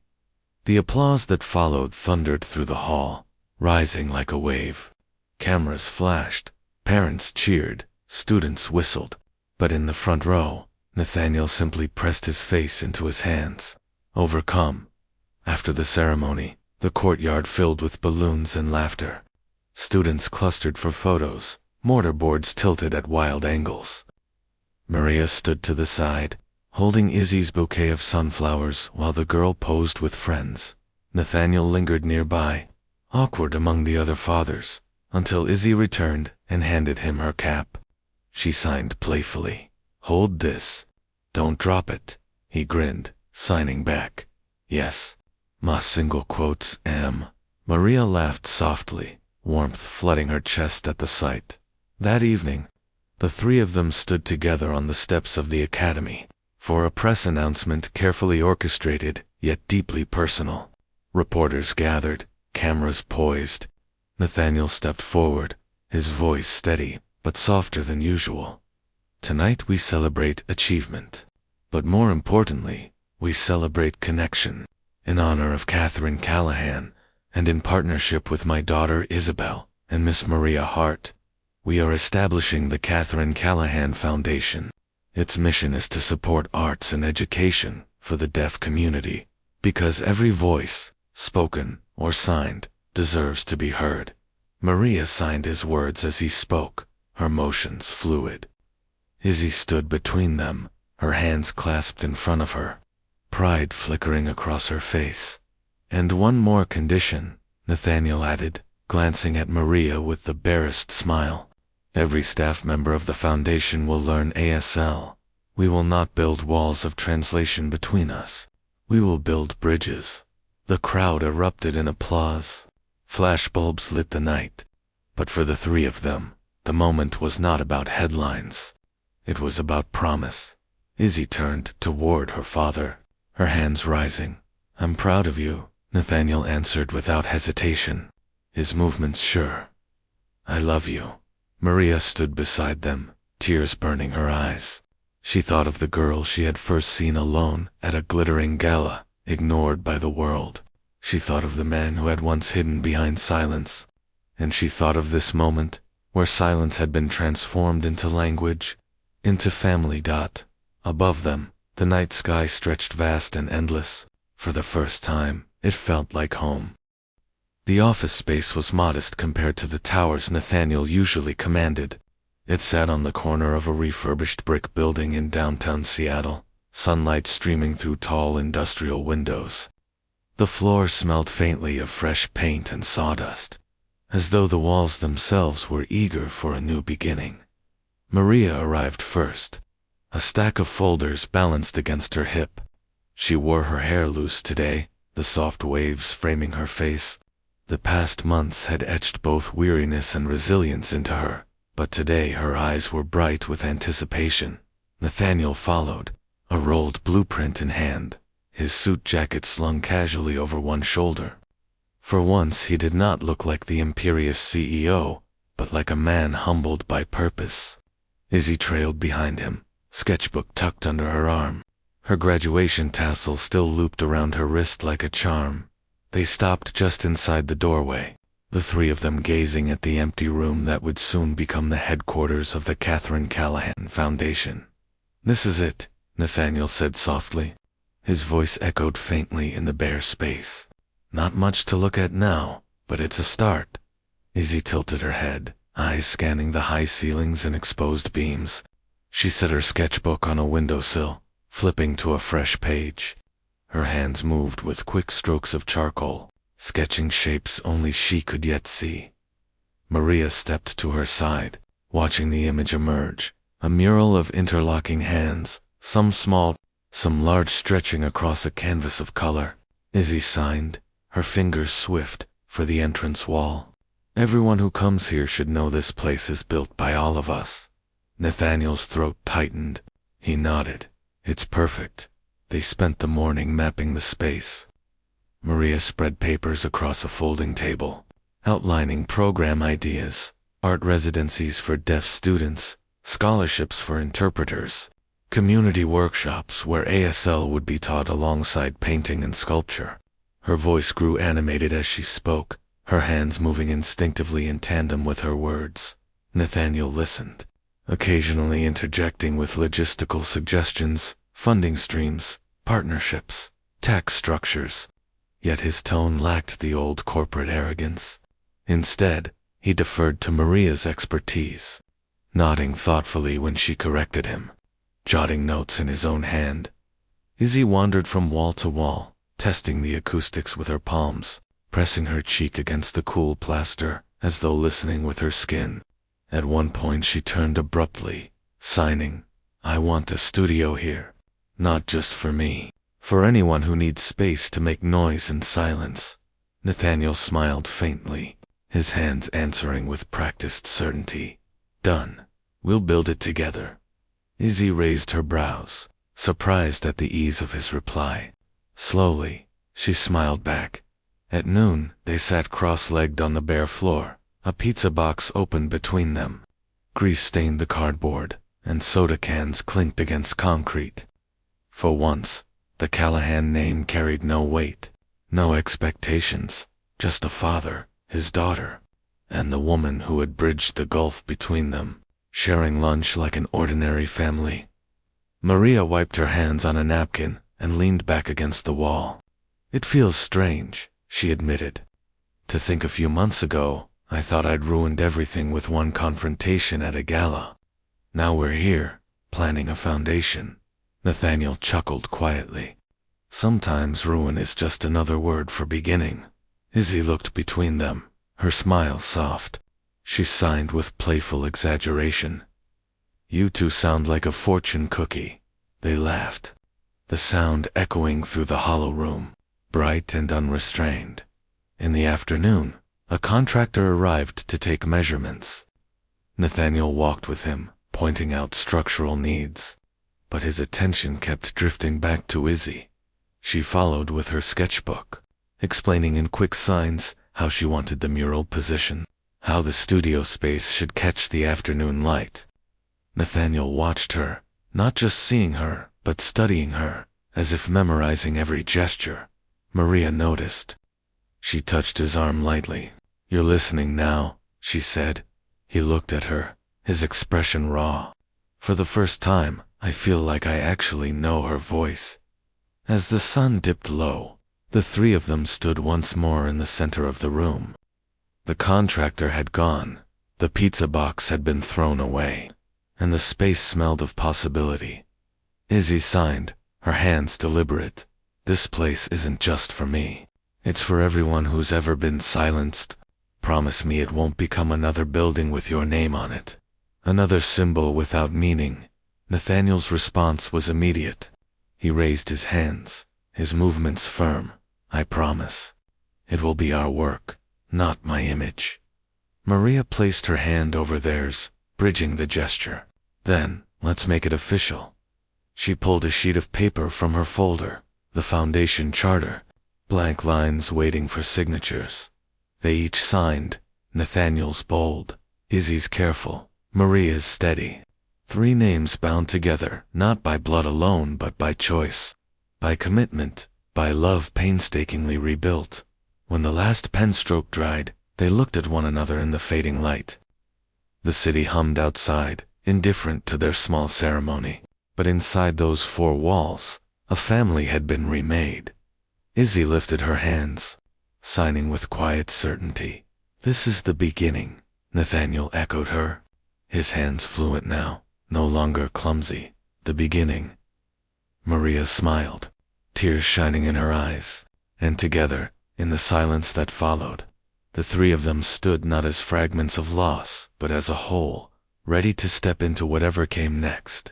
The applause that followed thundered through the hall, rising like a wave. Cameras flashed, parents cheered, students whistled, but in the front row, Nathaniel simply pressed his face into his hands, overcome. After the ceremony, the courtyard filled with balloons and laughter. Students clustered for photos, mortarboards tilted at wild angles. Maria stood to the side, holding Izzy's bouquet of sunflowers while the girl posed with friends. Nathaniel lingered nearby, awkward among the other fathers, until Izzy returned and handed him her cap. She signed playfully. "Hold this. Don't drop it." He grinned, signing back. "Yes. Ma single quotes M." Maria laughed softly, warmth flooding her chest at the sight. That evening, the three of them stood together on the steps of the academy, for a press announcement carefully orchestrated, yet deeply personal. Reporters gathered, cameras poised. Nathaniel stepped forward, his voice steady, but softer than usual. "Tonight we celebrate achievement. But more importantly, we celebrate connection. In honor of Catherine Callahan, and in partnership with my daughter Isabel and Miss Maria Hart, we are establishing the Catherine Callahan Foundation. Its mission is to support arts and education for the deaf community, because every voice, spoken or signed, deserves to be heard." Maria signed his words as he spoke, her motions fluid. Izzy stood between them, her hands clasped in front of her, pride flickering across her face. "And one more condition," Nathaniel added, glancing at Maria with the barest smile. "Every staff member of the foundation will learn ASL. We will not build walls of translation between us. We will build bridges." The crowd erupted in applause. Flashbulbs lit the night. But for the three of them, the moment was not about headlines. It was about promise. Izzy turned toward her father, her hands rising. "I'm proud of you," Nathaniel answered without hesitation, his movements sure. "I love you." Maria stood beside them, tears burning her eyes. She thought of the girl she had first seen alone at a glittering gala, ignored by the world. She thought of the man who had once hidden behind silence. And she thought of this moment, where silence had been transformed into language, into family. Above them, the night sky stretched vast and endless. For the first time, it felt like home. The office space was modest compared to the towers Nathaniel usually commanded. It sat on the corner of a refurbished brick building in downtown Seattle, sunlight streaming through tall industrial windows. The floor smelled faintly of fresh paint and sawdust, as though the walls themselves were eager for a new beginning. Maria arrived first, a stack of folders balanced against her hip. She wore her hair loose today, the soft waves framing her face. The past months had etched both weariness and resilience into her, but today her eyes were bright with anticipation. Nathaniel followed, a rolled blueprint in hand, his suit jacket slung casually over one shoulder. For once he did not look like the imperious CEO, but like a man humbled by purpose. Izzy trailed behind him, sketchbook tucked under her arm. Her graduation tassel still looped around her wrist like a charm. They stopped just inside the doorway, the three of them gazing at the empty room that would soon become the headquarters of the Catherine Callahan Foundation. "This is it," Nathaniel said softly. His voice echoed faintly in the bare space. "Not much to look at now, but it's a start." Izzy tilted her head, eyes scanning the high ceilings and exposed beams. She set her sketchbook on a windowsill, flipping to a fresh page. Her hands moved with quick strokes of charcoal, sketching shapes only she could yet see. Maria stepped to her side, watching the image emerge, a mural of interlocking hands, some small, some large, stretching across a canvas of color. Izzy signed, her fingers swift, for the entrance wall. "Everyone who comes here should know this place is built by all of us." Nathaniel's throat tightened. He nodded. "It's perfect." They spent the morning mapping the space. Maria spread papers across a folding table, outlining program ideas, art residencies for deaf students, scholarships for interpreters, community workshops where ASL would be taught alongside painting and sculpture. Her voice grew animated as she spoke, her hands moving instinctively in tandem with her words. Nathaniel listened, occasionally interjecting with logistical suggestions, funding streams, partnerships, tax structures. Yet his tone lacked the old corporate arrogance. Instead, he deferred to Maria's expertise, nodding thoughtfully when she corrected him, jotting notes in his own hand. Izzy wandered from wall to wall, testing the acoustics with her palms, pressing her cheek against the cool plaster, as though listening with her skin. At one point she turned abruptly, signing, "I want a studio here. Not just for me. For anyone who needs space to make noise in silence." Nathaniel smiled faintly, his hands answering with practiced certainty. "Done. We'll build it together." Izzy raised her brows, surprised at the ease of his reply. Slowly, she smiled back. At noon, they sat cross-legged on the bare floor, a pizza box open between them. Grease stained the cardboard, and soda cans clinked against concrete. For once, the Callahan name carried no weight, no expectations, just a father, his daughter, and the woman who had bridged the gulf between them, sharing lunch like an ordinary family. Maria wiped her hands on a napkin and leaned back against the wall. "It feels strange," she admitted. "To think a few months ago, I thought I'd ruined everything with one confrontation at a gala. Now we're here, planning a foundation." Nathaniel chuckled quietly. "Sometimes ruin is just another word for beginning." Izzy looked between them, her smile soft. She signed with playful exaggeration. "You two sound like a fortune cookie." They laughed, the sound echoing through the hollow room, bright and unrestrained. In the afternoon, a contractor arrived to take measurements. Nathaniel walked with him, pointing out structural needs. But his attention kept drifting back to Izzy. She followed with her sketchbook, explaining in quick signs how she wanted the mural positioned, how the studio space should catch the afternoon light. Nathaniel watched her, Not just seeing her, but studying her, as if memorizing every gesture. Maria noticed. She touched his arm lightly. "You're listening now," she said. He looked at her, his expression raw. For the first time, I feel like I actually know her voice. As the sun dipped low, the three of them stood once more in the center of the room. The contractor had gone, the pizza box had been thrown away, and the space smelled of possibility. Izzy signed, her hands deliberate. "This place isn't just for me. It's for everyone who's ever been silenced. Promise me it won't become another building with your name on it. Another symbol without meaning." Nathaniel's response was immediate. He raised his hands, his movements firm. "I promise. It will be our work, not my image." Maria placed her hand over theirs, bridging the gesture. "Then, let's make it official." She pulled a sheet of paper from her folder, the foundation charter, blank lines waiting for signatures. They each signed, Nathaniel's bold, Izzy's careful, Maria's steady. 3 names bound together, not by blood alone but by choice, by commitment, by love painstakingly rebuilt. When the last pen stroke dried, they looked at one another in the fading light. The city hummed outside, indifferent to their small ceremony. But inside those 4 walls, a family had been remade. Izzy lifted her hands, signing with quiet certainty. "This is the beginning," Nathaniel echoed her, his hands fluent now, no longer clumsy. "The beginning." Maria smiled, tears shining in her eyes, and together, in the silence that followed, the 3 of them stood not as fragments of loss, but as a whole, ready to step into whatever came next.